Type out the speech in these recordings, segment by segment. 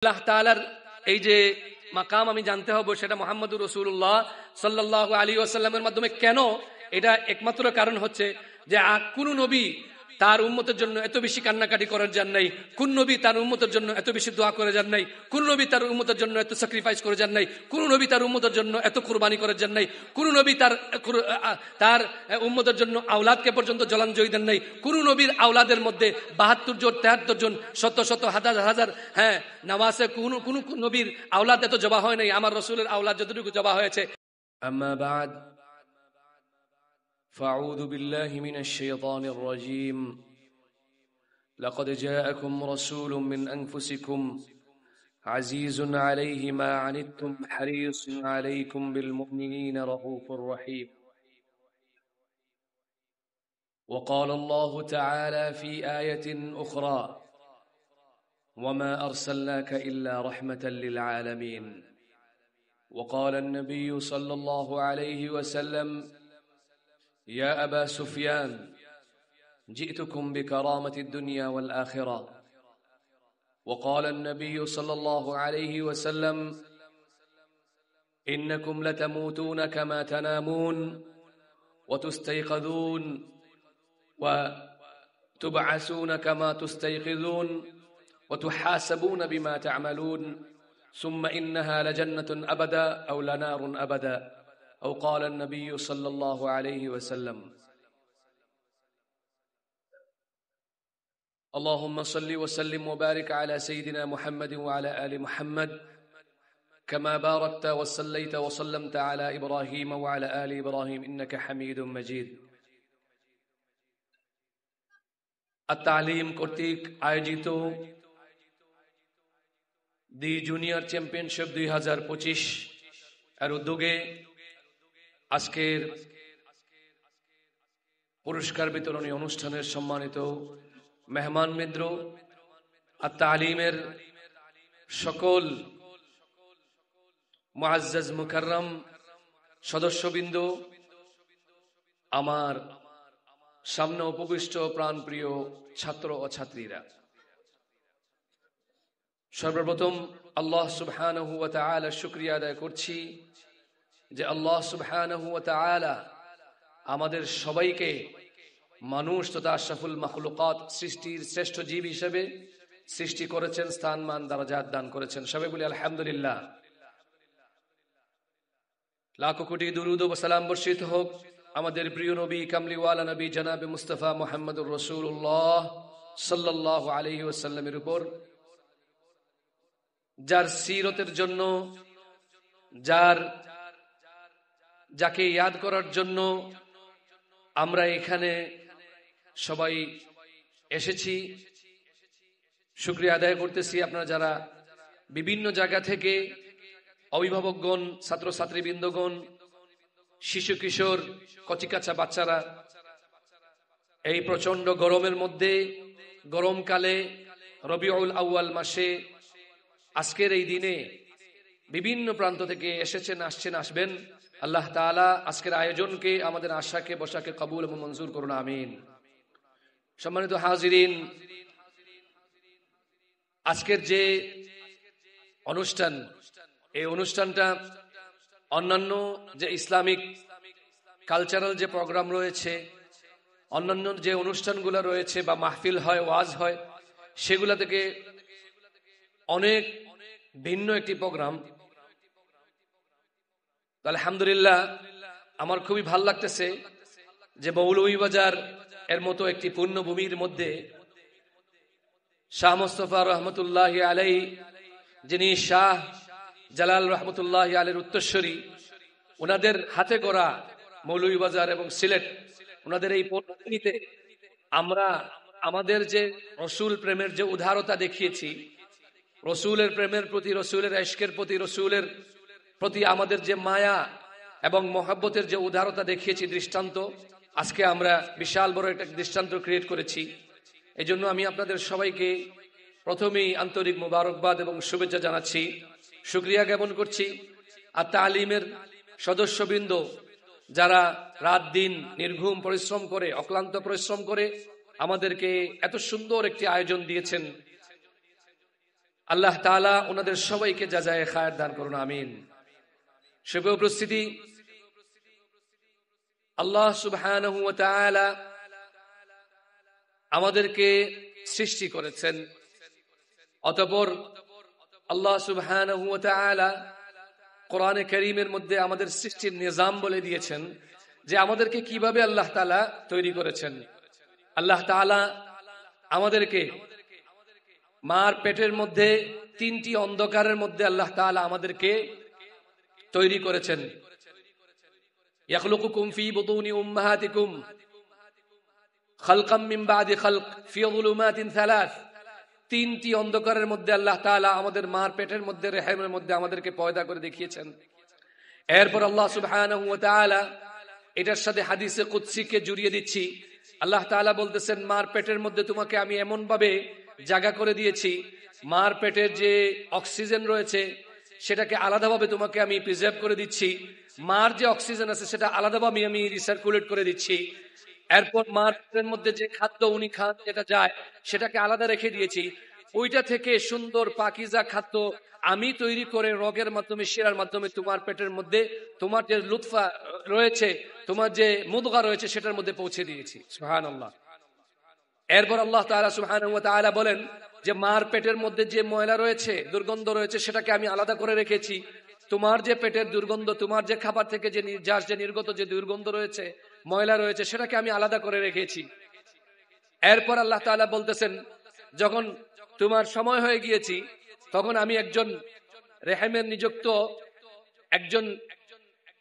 আল্লাহ তাআলার এই যে মাকাম আমি জানতে হবে সেটা মুহাম্মদুর রাসূলুল্লাহ সাল্লাল্লাহু আলাইহি ওয়াসাল্লামের মাধ্যমে। কেন? এটা একমাত্র কারণ হচ্ছে যে কোন নবী তার উম্মতের জন্য এত বেশি কান্নাকাটি করার যান নাই, কোন নবী তার উম্মতের জন্য এত বেশি দোয়া করে যান নাই, কোন নবী তার উম্মতের জন্য এত স্যাক্রিফাইস করে যান নাই, কোন নবী তার উম্মতের জন্য এত কুরবানি করে যান নাই, কোন নবী তার উম্মতের জন্য আওলাদকে পর্যন্ত জলাঞ্জলি দেন নাই, কোন নবীর আওলাদের মধ্যে ৭২ জন ৭৩ জন শত শত হাজার হাজার নামাজে কোন নবীর আওলাদ এত জবা হয় নাই, আমার রাসূলের আওলাদ যতটুকু জবা হয়েছে। আম্মা বা'দ فأعوذ بالله من الشيطان الرجيم لقد جاءكم رسول من أنفسكم عزيز عليه ما عنتم حريص عليكم بالمؤمنين رؤوف رحيم. وقال الله تعالى في آية أخرى وما أرسلناك إلا رحمة للعالمين. وقال النبي صلى الله عليه وسلم يا أبا سفيان جئتكم بكرامة الدنيا والآخرة. وقال النبي صلى الله عليه وسلم إنكم لتموتون كما تنامون وتستيقظون وتبعثون كما تستيقظون وتحاسبون بما تعملون ثم إنها لجنة أبدا أو لنار أبدا أو قال النبي صلى الله عليه وسلم. اللهم صل وسلم وبارك على سيدنا محمد وعلى آل محمد كما باركت وصليت وسلمت على إبراهيم وعلى آل إبراهيم إنك حميد مجيد. التعليم কর্তৃক আয়োজিত দি জুনিয়র চ্যাম্পিয়নশিপ 2025 এর উদ্যোগে আজকের পুরস্কার বিতরণী অনুষ্ঠানের সম্মানিত মেহমান মিত্র, আত-তালিমের সকল মুআজ্জাজ মুকাররম সদস্যবৃন্দ, আমার সামনে উপবিষ্ট প্রাণপ্রিয় ছাত্র ও ছাত্রীরা, সর্বপ্রথম আল্লাহ সুবহানাহু ওয়া তাআলার শুকরিয়া আদায় করছি যে আল্লাহ সুবহানাহু ওয়া তাআলা আমাদের সবাইকে মানুষ তথা আশরাফুল মাখলুকাত, সৃষ্টির শ্রেষ্ঠ জীব হিসেবে সৃষ্টি করেছেন, স্থানমান দারাজাত দান করেছেন। সবাই বলি আলহামদুলিল্লাহ। লাখো কোটি দুরূদ ও সালাম বর্ষিত হোক আমাদের প্রিয় নবী, কামলিওয়ালা নবী জনাবে মুস্তাফা মুহাম্মদুর রাসূলুল্লাহ সাল্লাল্লাহু আলাইহি ওয়াসাল্লামের উপর, যার সিরতের জন্য, যাকে ইয়াদ করার জন্য আমরা এখানে সবাই এসেছি। শুকরিয়া আদায় করতেছি আপনারা যারা বিভিন্ন জায়গা থেকে, অভিভাবকগণ, ছাত্রছাত্রীবৃন্দগণ, শিশু কিশোর, কচিকাচা বাচ্চারা এই প্রচন্ড গরমের মধ্যে, গরমকালে, রবিউল আউয়াল মাসে, আজকের এই দিনে বিভিন্ন প্রান্ত থেকে এসেছেন, আসছেন, আসবেন। আল্লাহ তাআলা আজকের আয়োজনকে, আমাদের আশাকে বসাকে কবুল এবং মঞ্জুর করুন, আমিন। সম্মানিত হাজিরিন, আজকের যে অনুষ্ঠান, এই অনুষ্ঠানটা অন্যান্য যে ইসলামিক কালচারাল যে প্রোগ্রাম রয়েছে, অন্যান্য যে অনুষ্ঠানগুলো রয়েছে বা মাহফিল হয়, ওয়াজ হয়, সেগুলা থেকে অনেক ভিন্ন একটি প্রোগ্রাম। আলহামদুলিল্লাহ, আমার খুবই ভাল লাগতেছে যে মৌলভীবাজার এর মতো একটি পুণ্যভূমির মধ্যে শাহ মুস্তাফা রহমতুল্লাহ আলাইহি, যিনি শাহ জালাল রহমতুল্লাহ আলাইহির উত্তরসূরি, ওনাদের হাতে গড়া মৌলভীবাজার এবং সিলেট, ওনাদের এই পরিণতিতে আমরা আমাদের যে রসুল প্রেমের যে উদারতা দেখিয়েছি, রসুলের প্রেমের প্রতি, রসুলের ইশকের প্রতি, রসুলের প্রতি আমাদের যে মায়া এবং মহব্বতের যে উদারতা দেখিয়েছি, দৃষ্টান্ত, আজকে আমরা বিশাল বড় একটা দৃষ্টান্ত ক্রিয়েট করেছি। এই জন্য আমি আপনাদের সবাইকে প্রথমেই আন্তরিক মোবারকবাদ এবং শুভেচ্ছা জানাচ্ছি, শুকরিয়া জ্ঞাপন করছি। আর তালিমের সদস্যবৃন্দ যারা রাত দিন নির্ঘুম পরিশ্রম করে, অক্লান্ত পরিশ্রম করে আমাদেরকে এত সুন্দর একটি আয়োজন দিয়েছেন, আল্লাহ তাআলা ওনাদের সবাইকে জাযায়ে খায়র দান করুন, আমিন। শুভ উপস্থিতি, আল্লাহ সুবহানাহু ওয়া তাআলা আমাদেরকে সৃষ্টি করেছেন, অতঃপর আল্লাহ সুবহানাহু ওয়া তাআলা কোরআনে কারীমের মধ্যে আমাদের সৃষ্টির নিজাম বলে দিয়েছেন যে আমাদেরকে কিভাবে আল্লাহ তাআলা তৈরি করেছেন। আল্লাহ তাআলা আমাদেরকে মার পেটের মধ্যে 3টি অন্ধকারের মধ্যে আল্লাহ তাআলা আমাদেরকে তৈরি করেছেন। ইয়াখলুকুকুম ফি বুতুনি উম্মাহাতিকুম খালকাম মিন বাদি খালক ফি যুলুমাতিন সালাস। 3টি অন্ধকারের মধ্যে আল্লাহ তাআলা আমাদের মার পেটের মধ্যে রেহেমের মধ্যে আমাদেরকে পয়দা করে দেখিয়েছেন। এরপর আল্লাহ সুবহানাহু ওয়া তাআলা এটার সাথে হাদিসে কুদসিকে জড়িয়ে দিচ্ছি। আল্লাহ তাআলা বলতেছেন, মার পেটের মধ্যে তোমাকে আমি এমন ভাবে জায়গা করে দিয়েছি, মার পেটের যে অক্সিজেন রয়েছে সেটাকে আলাদাভাবে তোমাকে আমি প্রিজার্ভ করে দিচ্ছি, মার যে অক্সিজেন আছে সেটা আলাদাভাবে আমি রিসার্কুলেট করে দিচ্ছি। এরপর মার পেটের মধ্যে যে খাদ্য উনি খান যেটা যায় সেটাকে আলাদা রেখে দিয়েছি, ওইটা থেকে সুন্দর পাকিজা খাদ্য আমি তৈরি করে রগের মাধ্যমে শিরার মাধ্যমে তোমার পেটের মধ্যে তোমার যে লুৎফা রয়েছে, তোমার যে মুদগা রয়েছে সেটার মধ্যে পৌঁছে দিয়েছি। সুবহানাল্লাহ। এরপর আল্লাহ তাআলা সুবহানাহু ওয়া তাআলা বলেন যে মার পেটের মধ্যে যে ময়লা রয়েছে, দুর্গন্ধ রয়েছে, সেটাকে আমি আলাদা করে রেখেছি। তোমার যে পেটের দুর্গন্ধ, তোমার যে খাবার থেকে যে নির্যাস যে নির্গত যে দুর্গন্ধ রয়েছে, ময়লা রয়েছে, সেটাকে আমি আলাদা করে রেখেছি। এরপর আল্লাহ তাআলা বলতেছেন, যখন তোমার সময় হয়ে গিয়েছি তখন আমি একজন রেহেমের নিযুক্ত একজন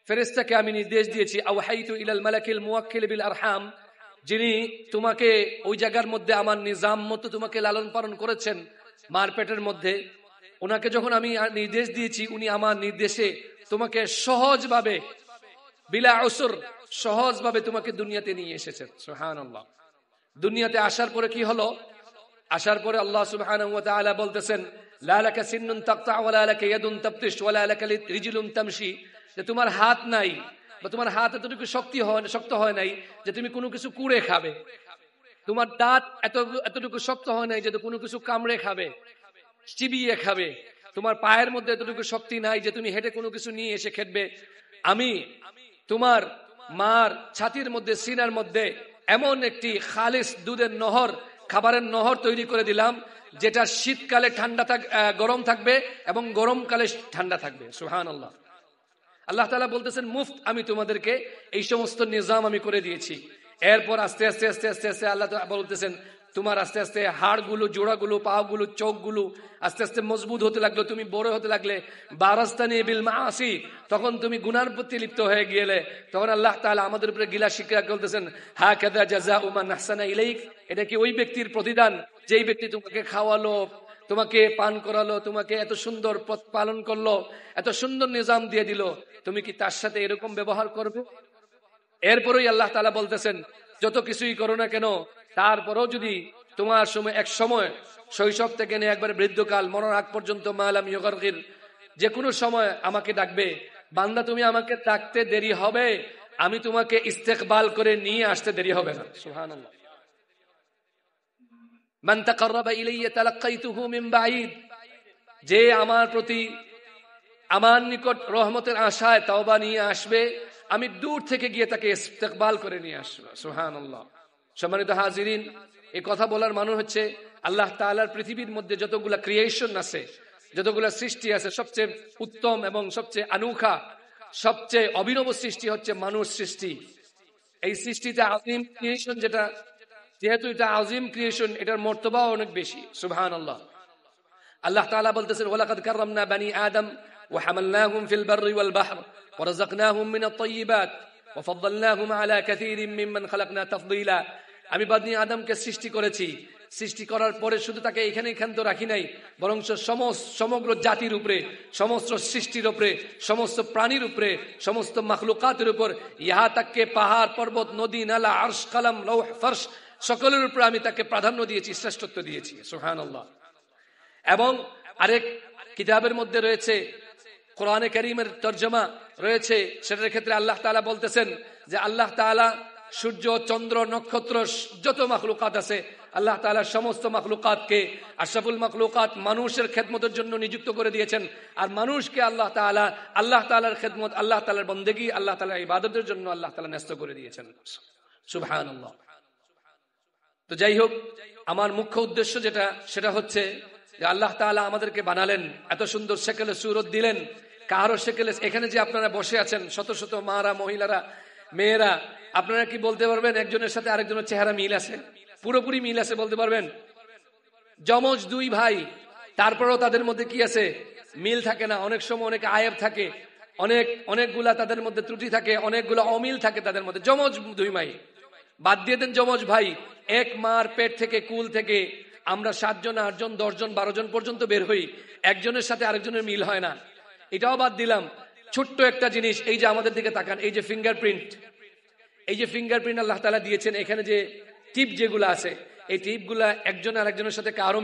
ফেরেশতাকে আমি নির্দেশ দিয়েছি, আওহাইতু ইলাল মালাকিল মুওয়াক্কিল বিল আরহাম, যিনি তোমাকে ওই জায়গার মধ্যে আমার নিজাম মতো তোমাকে লালন পালন করেছেন মার পেটের মধ্যে, ওনাকে যখন আমি নির্দেশ দিয়েছি উনি আমার নির্দেশে তোমাকে সহজভাবে বিলা উসর সহজভাবে তোমাকে দুনিয়াতে নিয়ে এসেছেন। সুবহানাল্লাহ। দুনিয়াতে আসার পরে কি হলো? আসার পরে আল্লাহ সুবহানাহু ওয়া তাআলা বলতেছেন, লা লাকা সিন্নুন তাকতা ওয়া লা লাকা ইয়াদুন তাবতিশ ওয়া লা লাকা রিজলুন তামশি, যে তোমার হাত নাই বা তোমার হাত এতটুকু শক্ত হয় নাই যে তুমি কোনো কিছু কুড়ে খাবে, তোমার দাঁত এতটুকু শক্ত হয় নাই যে কোনো কিছু কামড়ে খাবে, চিবিয়ে খাবে, তোমার পায়ের মধ্যে এতটুকু শক্তি নাই যে তুমি হেঁটে কোনো কিছু নিয়ে এসে খেটবে। আমি তোমার মার ছাতির মধ্যে সিনার মধ্যে এমন একটি খালিস দুধের নহর, খাবারের নহর তৈরি করে দিলাম যেটা শীতকালে গরম থাকবে এবং গরমকালে ঠান্ডা থাকবে। সুবহানাল্লাহ। আল্লাহ তাআলা বলতেছেন, মুফত আমি তোমাদেরকে এই সমস্ত নিজাম আমি করে দিয়েছি। এরপর আস্তে আস্তে আস্তে আস্তে আস্তে আল্লাহ তাআলা বলতেছেন, তোমার আস্তে আস্তে হাড়গুলো, জোড়াগুলো, পাগুলো, চোখগুলো আস্তে আস্তে মজবুত হতে লাগলো, তুমি বড় হতে লাগলে। বারাস্তানি বিল মাআসি, তখন তুমি গুনার প্রতি লিপ্ত হয়ে গেলে, তখন আল্লাহ তাআলা আমাদের উপরে গিলা শিক্ষা বলতেছেন, হাকাযা জাযাউ মান আহসানা ইলাইক, এটা কি ওই ব্যক্তির প্রতিদান যেই ব্যক্তি তোমাকে খাওয়ালো, তোমাকে পান করালো, তোমাকে এত সুন্দর পথ পালন করলো, এত সুন্দর নিজাম দিয়ে দিল, তুমি কি তার সাথে এরকম ব্যবহার করবে? এরপরই আল্লাহ তাআলা বলতেছেন, যত কিছুই করো না কেন, তারপরও যদি তোমার সময় এক সময় শৈশব থেকে নিয়ে একবার বৃদ্ধকাল মরণ আগ পর্যন্ত মালাম ইউগারগির, যে কোনো সময় আমাকে ডাকবে, বান্দা তুমি আমাকে ডাকতে দেরি হবে, আমি তোমাকে ইস্তেকবাল করে নিয়ে আসতে দেরি হবে না। সুবহানাল্লাহ। মান তাকাররাবা ইলাইয়া তালাক্কাইতুহু মিন বাঈদ, যে আমার প্রতি আমার নিকট রহমতের আশায় তওবা নিয়ে আসবে, আমি দূর থেকে গিয়ে তাকে ইস্তেকবাল করে নিয়ে আসবো। সুবহানাল্লাহ। সম্মানিত হাজিরিন, এই কথা বলার মানে হচ্ছে আল্লাহ তাআলার পৃথিবীর মধ্যে যতগুলা ক্রিয়েশন আছে, যতগুলা সৃষ্টি আছে, সবচেয়ে উত্তম এবং সবচেয়ে আনুখা, সবচেয়ে অভিনব সৃষ্টি হচ্ছে মানুষ সৃষ্টি। এই সৃষ্টিতে আযীম ক্রিয়েশন, যেহেতু এটা আযীম ক্রিয়েশন, এটার মর্তবা অনেক বেশি। সুবহানাল্লাহ। আল্লাহ তাআলা বলতেছেন, ওয়ালাকাদ কাররামনা বানি আদম ওয়া হামালনাহুম ফিল বাররি ওয়াল বাহর ওয়া রাযাকনাহুম মিনাত তাইয়্যিবাত ওয়া ফাদ্দালনাহুম আলা কাসীরিম মিম্মান খালাকনা তাফদীলা। আমি বানি আদমকে সৃষ্টি করেছি, সৃষ্টি করার পরে শুধু তাকে এখানে ক্ষান্ত রাখি নাই, বরং সমগ্র জাতির উপরে, সমস্ত সৃষ্টির উপরে, সমস্ত প্রাণীর উপরে, সমস্ত মাখলুকাতের উপর, ইহা তাকে পাহাড়, পর্বত, নদী, নালা, আরশ, কলম, লৌহ, ফরশ সকলের উপরে আমি তাকে প্রাধান্য দিয়েছি, শ্রেষ্ঠত্ব দিয়েছি। সুবহানাল্লাহ। এবং আরেক কিতাবের মধ্যে রয়েছে, কোরআনে কারীমের তরজমা রয়েছে, সেটার ক্ষেত্রে আল্লাহ তাআলা বলতেছেন যে আল্লাহ তাআলা সূর্য, চন্দ্র, নক্ষত্র, যত মাখলুকাত আছে আল্লাহ তাআলা সমস্ত মাখলুকাতকে, আশরাফুল মাখলুকাত মানুষের খেদমতের জন্য নিযুক্ত করে দিয়েছেন। আর মানুষকে আল্লাহ তাআলার খেদমত, আল্লাহ তাআলার বন্দেগী, আল্লাহ তাআলার ইবাদতের জন্য আল্লাহ তাআলা ন্যস্ত করে দিয়েছেন। সুবহানাল্লাহ। তো যাই হোক, আমার মুখ্য উদ্দেশ্য সেটা হচ্ছে যে আল্লাহ তাআলা আমাদেরকে বানালেন, এত সুন্দর শেকেলে সুরত দিলেন। কারো শেকেলে, এখানে যে আপনারা বসে আছেন শত শত মারা, মহিলারা, মেয়েরা, আপনারা কি বলতে পারবেন একজনের সাথে আরেকজনের চেহারা মিল আছে? পুরোপুরি মিল আছে বলতে পারবেন? যমজ দুই ভাই, তারপরেও তাদের মধ্যে কি আছে? মিল থাকে না। অনেক সময় অনেক আয়েব থাকে, অনেকগুলা তাদের মধ্যে ত্রুটি থাকে, অনেকগুলো অমিল থাকে তাদের মধ্যে। যমজ দুই ভাই, বাদ দিয়ে দেন যমজ ভাই, এক মার পেট থেকে, কুল থেকে আমরা 7 জন, 8 জন, 10 জন, 12 জন পর্যন্ত বের হই, একজনের সাথে আরেকজনের মিল হয় না। এটাও বাদ দিলাম, ছোট্ট একটা জিনিস, এই যে আমাদের দিকে তাকান, এই যে ফিঙ্গারপ্রিন্ট, আল্লাহ তাআলা দিয়েছেন। এখানে যে টিপ যেগুলো আছে, এই টিপগুলা একজন আরেকজনের সাথে কারো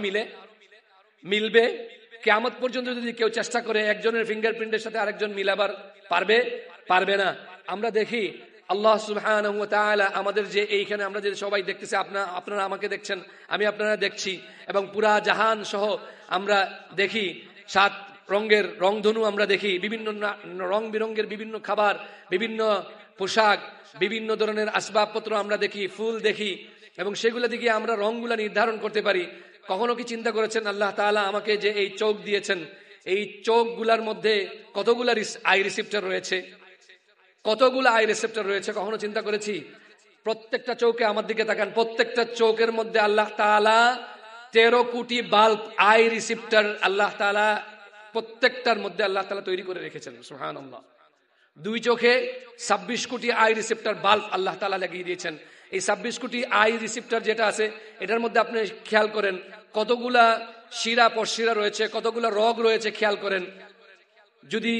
মিলবে? কিয়ামত পর্যন্ত যদি কেউ চেষ্টা করে একজনের ফিঙ্গারপ্রিন্টের সাথে আরেকজন মিলাবার পারবে না। আমরা দেখি আল্লাহ সুবহানাহু ওয়া তাআলা আমাদের যে এইখানে আমরা যে সবাই দেখতেছি, আপনারা আমাকে দেখছেন, আমি আপনারা দেখছি, এবং পুরা জাহান সহ আমরা দেখি 7 রঙের রংধনু আমরা দেখি, বিভিন্ন রং বিরঙ্গের বিভিন্ন খাবার, বিভিন্ন পোশাক, বিভিন্ন ধরনের আসবাবপত্র আমরা দেখি, ফুল দেখি, এবং সেগুলো দিকে আমরা রংগুলা নির্ধারণ করতে পারি। কখনো কি চিন্তা করেছেন আল্লাহ তাআলা আমাকে যে এই চোখ দিয়েছেন, এই চোখগুলার মধ্যে কতগুলা আই রিসেপ্টর রয়েছে? কখনো চিন্তা করেছি? প্রত্যেকটা চোখে আমার দিকে তাকান, প্রত্যেকটা চোখের মধ্যে আল্লাহ তাআলা 13 কোটি বাল্ব, আই রিসেপ্টর আল্লাহ তাআলা প্রত্যেকটার মধ্যে আল্লাহ তাআলা তৈরি করে রেখেছেন। সুবহানাল্লাহ। 2 চোখে 26 কোটি আই রিসেপ্টর বাল্ব আল্লাহ তাআলা লাগিয়ে দিয়েছেন। এই 26 কোটি আই রিসেপ্টর যেটা আছে, এটার মধ্যে আপনি খেয়াল করেন কতগুলা শিরা প্রশিরা রয়েছে, কতগুলা রগ রয়েছে, খেয়াল করেন। যদি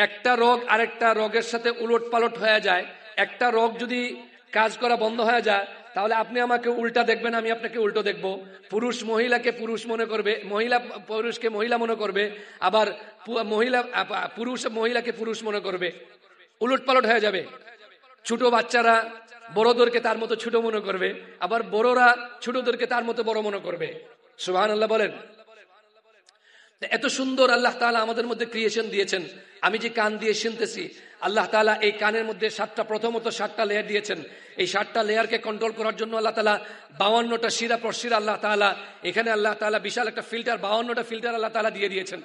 একটা রগ আরেকটা রগের সাথে উলট পালট হয়ে যায়, একটা রগ যদি কাজ করা বন্ধ হয়ে যায়, তাহলে আপনি আমাকে উল্টা দেখবেন, আমি আপনাকে উল্টো দেখব। পুরুষ মহিলাকে পুরুষ মনে করবে, মহিলা পুরুষকে মহিলা মনে করবে, আবার পুরুষ মহিলাকে পুরুষ মনে করবে, উলট পালট হয়ে যাবে। ছোট বাচ্চারা বড়দেরকে তার মতো ছোট মনে করবে, আবার বড়রা ছোটদেরকে তার মতো বড় মনে করবে। সুবহানাল্লাহ বলেন। এত সুন্দর আল্লাহ তাআলা আমাদের মধ্যে ক্রিয়েশন দিয়েছেন। আমি যে কান দিয়ে শুনতেছি, আল্লাহ তাআলা এই কানের মধ্যে প্রথমত 7টা লেয়ার দিয়েছেন। এই 7টা লেয়ারকে কন্ট্রোল করার জন্য আল্লাহ তাআলা 52টা শিরা প্রশিরা আল্লাহ তাআলা বিশাল একটা ফিল্টার, 52টা ফিল্টার আল্লাহ তাআলা দিয়ে দিয়েছেন।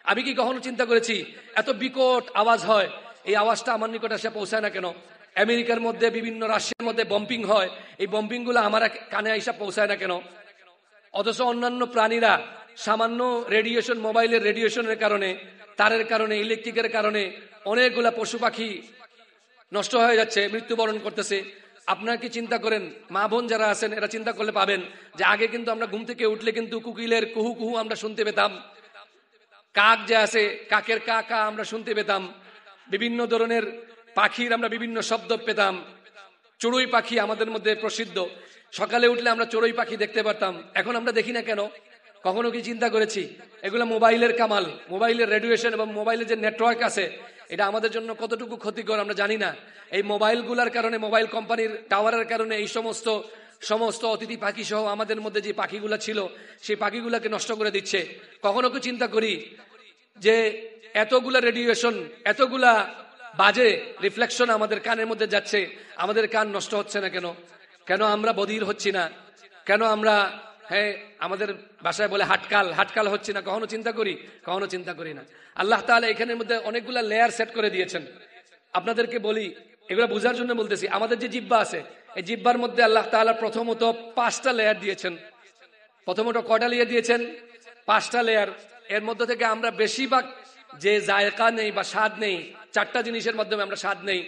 আমি কি কখনো চিন্তা করেছি এত বিকট আওয়াজ হয়, এই আওয়াজটা আমার নিকট এসে পৌঁছায় না কেন? আমেরিকার মধ্যে, বিভিন্ন রাষ্ট্রের মধ্যে বম্পিং হয়, এই বম্পিং গুলো আমার কানে এসে পৌঁছায় না কেন? অথচ অন্যান্য প্রাণীরা সামান্য রেডিয়েশন, মোবাইলের রেডিয়েশনের কারণে, তারের কারণে, ইলেকট্রিকের কারণে অনেকগুলা পশু পাখি নষ্ট হয়ে যাচ্ছে, মৃত্যুবরণ করতেছে। আপনারা কি চিন্তা করেন, মা বোন যারা আছেন এরা চিন্তা করলে পাবেন যে আগে কিন্তু আমরা ঘুম থেকে উঠলে কিন্তু কোকিলের কুহু কুহু আমরা শুনতে পেতাম, কাক যে আছে কাকের কা কা আমরা শুনতে পেতাম, বিভিন্ন ধরনের পাখির আমরা বিভিন্ন শব্দ পেতাম। চড়ুই পাখি আমাদের মধ্যে প্রসিদ্ধ, সকালে উঠলে আমরা চড়ুই পাখি দেখতে পারতাম। এখন আমরা দেখি না কেন? কখনো কি চিন্তা করেছি এগুলো মোবাইলের কামাল? মোবাইলের রেডিয়েশন এবং মোবাইলের যে নেটওয়ার্ক আছে, এটা আমাদের জন্য কতটুকু ক্ষতিকর আমরা জানি না। এই মোবাইলগুলোর কারণে, মোবাইল কোম্পানির টাওয়ারের কারণে এই সমস্ত অতিথি পাখি সহ আমাদের মধ্যে যে পাখিগুলা ছিল, সেই পাখিগুলাকে নষ্ট করে দিচ্ছে। কখনো কি চিন্তা করি যে এতগুলা রেডিয়েশন, এতগুলা বাজে রিফ্লেকশন আমাদের কানের মধ্যে যাচ্ছে, আমাদের কান নষ্ট হচ্ছে না কেন? কেন আমরা বধির হচ্ছি না? কেন আমরা আমাদের ভাষায় বলে হাটকাল হচ্ছে না? কখনো চিন্তা করি না। আল্লাহ তাআলা এখানের মধ্যে অনেকগুলা লেয়ার সেট করে দিয়েছেন। আপনাদেরকে বলি, এগুলো বোঝার জন্য বলতেছি। আমাদের যে জিহ্বা আছে, এই জিহ্বার মধ্যে আল্লাহ তাআলা প্রথমত 5টা লেয়ার দিয়েছেন। প্রথমত কয়টা লেয়ার দিয়েছেন? 5টা লেয়ার। এর মধ্যে থেকে আমরা বেশিরভাগ যে জায়গা নেই বা স্বাদ নেই, 4টা জিনিসের মাধ্যমে আমরা স্বাদ নেই।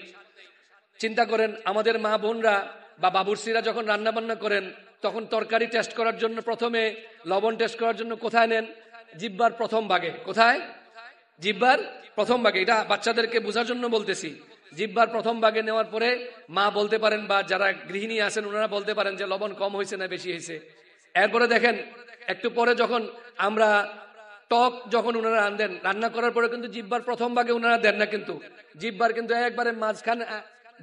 চিন্তা করেন, আমাদের মা বোনরা বা বাবুর্চিরা যখন রান্না বান্না করেন, তখন তরকারি টেস্ট করার জন্য প্রথমে লবণ টেস্ট করার জন্য কোথায় নেন? জিহ্বার প্রথম ভাগে। কোথায়? জিহ্বার প্রথম ভাগে। এটা বাচ্চাদেরকে বোঝার জন্য বলতেছি। জিহ্বার প্রথম ভাগে নেওয়ার পরে মা বলতে পারেন, বা যারা গৃহিণী আছেন ওনারা বলতে পারেন যে লবণ কম হয়েছে না বেশি হয়েছে। এরপরে দেখেন, একটু পরে যখন আমরা টক যখন ওনারা আনদেন, রান্না করার পরে কিন্তু জিহ্বার প্রথম ভাগে ওনারা দেন না, কিন্তু জিহ্বার কিন্তু একবারে মাঝখানে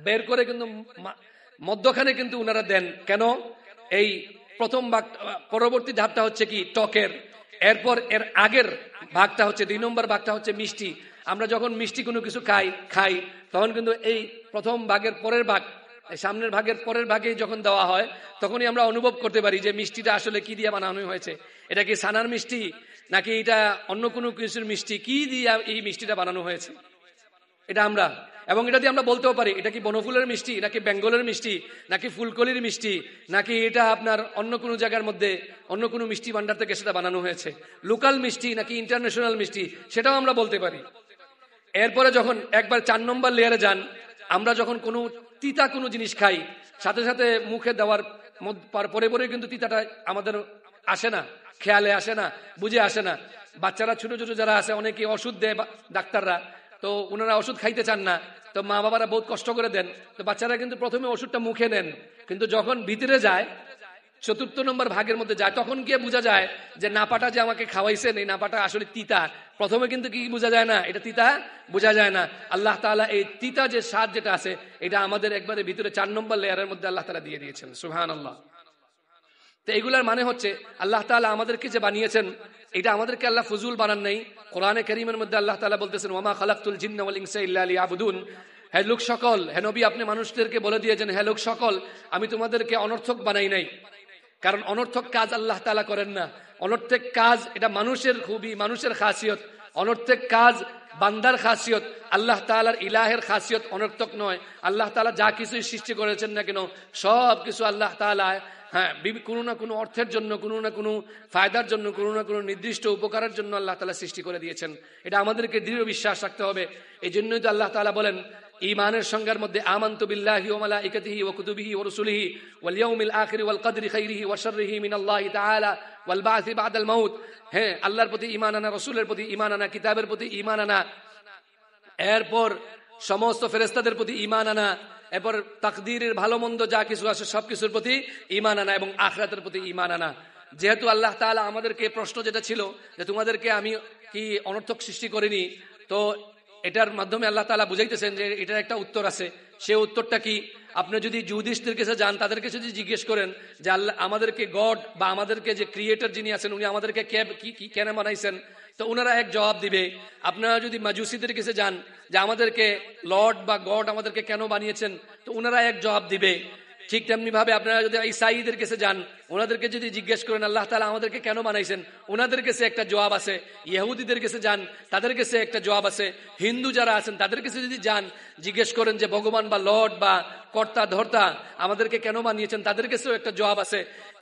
বের করে কিন্তু মধ্যখানে কিন্তু ওনারা দেন। কেন? এই প্রথম ভাগ, পরবর্তী ধাপটা হচ্ছে কি টকের, এরপর এর আগের ভাগটা হচ্ছে 2 নম্বর ভাগটা হচ্ছে মিষ্টি। আমরা যখন মিষ্টি কোনো কিছু খাই তখন কিন্তু এই প্রথম ভাগের পরের ভাগ, সামনের ভাগের পরের ভাগে যখন দেওয়া হয় তখনই আমরা অনুভব করতে পারি যে মিষ্টিটা আসলে কি দিয়ে বানানো হয়েছে। এটা কি ছানার মিষ্টি নাকি এটা অন্য কোনো কিছুর মিষ্টি, কি দিয়ে এই মিষ্টিটা বানানো হয়েছে এটা আমরা, এবং এটা দিয়ে আমরা বলতেও পারি এটা কি বনফুলের মিষ্টি নাকি বেঙ্গলের মিষ্টি নাকি ফুলকলির মিষ্টি নাকি এটা আপনার অন্য কোনো জায়গার মধ্যে অন্য কোনো মিষ্টি ভান্ডার থেকে সেটা বানানো হয়েছে, লোকাল মিষ্টি নাকি ইন্টারন্যাশনাল মিষ্টি, সেটাও আমরা বলতে পারি। এরপরে যখন একবার 4 নম্বর লেয়ারে যান, আমরা যখন কোনো তিতা কোনো জিনিস খাই, সাথে সাথে মুখে দেওয়ার পরে পরে কিন্তু তিতাটা আমাদের আসে না, খেয়ালে আসে না, বুঝে আসে না। বাচ্চারা ছোট ছোট যারা আছে অনেকে ওষুধ দেয় ডাক্তাররা, তো ওনারা ওষুধ খাইতে চান না, তো মা বাবারা বহুত কষ্ট করে দেন, তো বাচ্চারা কিন্তু প্রথমে ওষুধটা মুখে নেন, কিন্তু যখন ভিতরে যায় 4র্থ নম্বর ভাগের মধ্যে যায় তখন গিয়ে বোঝা যায় যে নাপাটা যে আমাকে খাওয়াইছেন এই নাপাটা আসলে তিতা। প্রথমে কিন্তু কি বোঝা যায় না, এটা তিতা বোঝা যায় না। আল্লাহ তাআলা এই তিতা যে স্বাদ যেটা আছে এটা আমাদের একবারে ভিতরে 4 নম্বর লেয়ারের মধ্যে আল্লাহ তাআলা দিয়ে দিয়েছেন, সুবহানাল্লাহ। তো এগুলার মানে হচ্ছে আল্লাহ তাআলা আমাদেরকে যে বানিয়েছেন এটা আমাদেরকে আল্লাহ ফুজুল বানান নাই। কোরআনে কারীমের মধ্যে আল্লাহ তাআলা বলতেছেন ওয়ামা খালাকতুল জিন্না ওয়াল ইনসা ইল্লা লিয়াবুদুন, হে লোক সকল, হে নবী আপনি মানুষদেরকে বলে দিয়েছেন হে লোক সকল আমি তোমাদেরকে অনর্থক বানাই নাই। কারণ অনর্থক কাজ আল্লাহ তাআলা করেন না। অনর্থক কাজ এটা মানুষের খুবই, মানুষের খাসিয়ত। অনর্থক কাজ বান্দার খাসিয়ত, আল্লাহ তাআলার ইলাহের খাসিয়ত অনর্থক নয়। আল্লাহ তাআলা যা কিছু সৃষ্টি করেছেন না কেন সব কিছু আল্লাহ তাআলা কোনো না কোনো অর্থের জন্য, কোনো না কোনো ফায়দার জন্য, কোনো না কোনো নির্দিষ্ট উপকারের জন্য আল্লাহ তাআলা সৃষ্টি করে দিয়েছেন। এটা আমাদেরকে দৃঢ় বিশ্বাস রাখতে হবে। এই জন্যই তো আল্লাহ তাআলা বলেন ঈমানের সংজ্ঞার মধ্যে আমানতু বিল্লাহি ওয়া মালাইকাতিহি ওয়া কুতুবিহি ওয়া রুসুলিহি ওয়াল ইয়াউমিল আখির ওয়াল কদরি খাইরিহি ওয়া শাররিহি মিনাল্লাহি তাআলা ওয়াল বা'থি বা'দাল মাউত। হ্যাঁ, আল্লাহর প্রতি ঈমান আনা, রাসূলের প্রতি ঈমান আনা, কিতাবের প্রতি ঈমান আনা, এরপর সমস্ত ফেরেশতাদের প্রতি ঈমান আনা, এরপর তাকদীরের ভালো মন্দ যা কিছু আছে সবকিছুর প্রতি ঈমান আনা এবং আখিরাতের প্রতি ঈমান আনা। যেহেতু আল্লাহ তাআলা আমাদেরকে প্রশ্ন যেটা ছিল যে তোমাদেরকে আমি কি অনর্থক সৃষ্টি করিনি, তো এটার মাধ্যমে আল্লাহ তাআলা বুঝাইতেছেন যে এটার একটা উত্তর আছে। সে উত্তরটা কি, আপনি যদি জুদিশদের কাছে যান তাদেরকে যদি জিজ্ঞেস করেন যে আল্লাহ আমাদেরকে গড বা আমাদেরকে যে ক্রিয়েটর যিনি আছেন উনি আমাদেরকে কেন বানাইছেন, তো ওনারা এক জবাব দিবে। আপনারা যদি মাজুসিদের কাছে যান যে আমাদেরকে লর্ড বা গড আমাদেরকে কেন বানিয়েছেন, তো ওনারা এক জবাব দিবে। ঠিক তেমনি ভাবে আপনারা যদি ঈসাঈদের কাছে যান, ওনাদেরকে যদি জিজ্ঞেস করেন আল্লাহ তাআলা আমাদেরকে কেন বানাইছেন, ওনাদের কাছে একটা জবাব আছে। ইহুদিদের কাছে যান, তাদের কাছে একটা জবাব আছে। হিন্দু যারা আছেন তাদের কাছে যদি যান জিজ্ঞেস করেন যে ভগবান বা লর্ড বা কর্তা ধর্তা আমাদেরকে কেন বানিয়েছেন, তাদের কাছেও একটা জবাব আছে।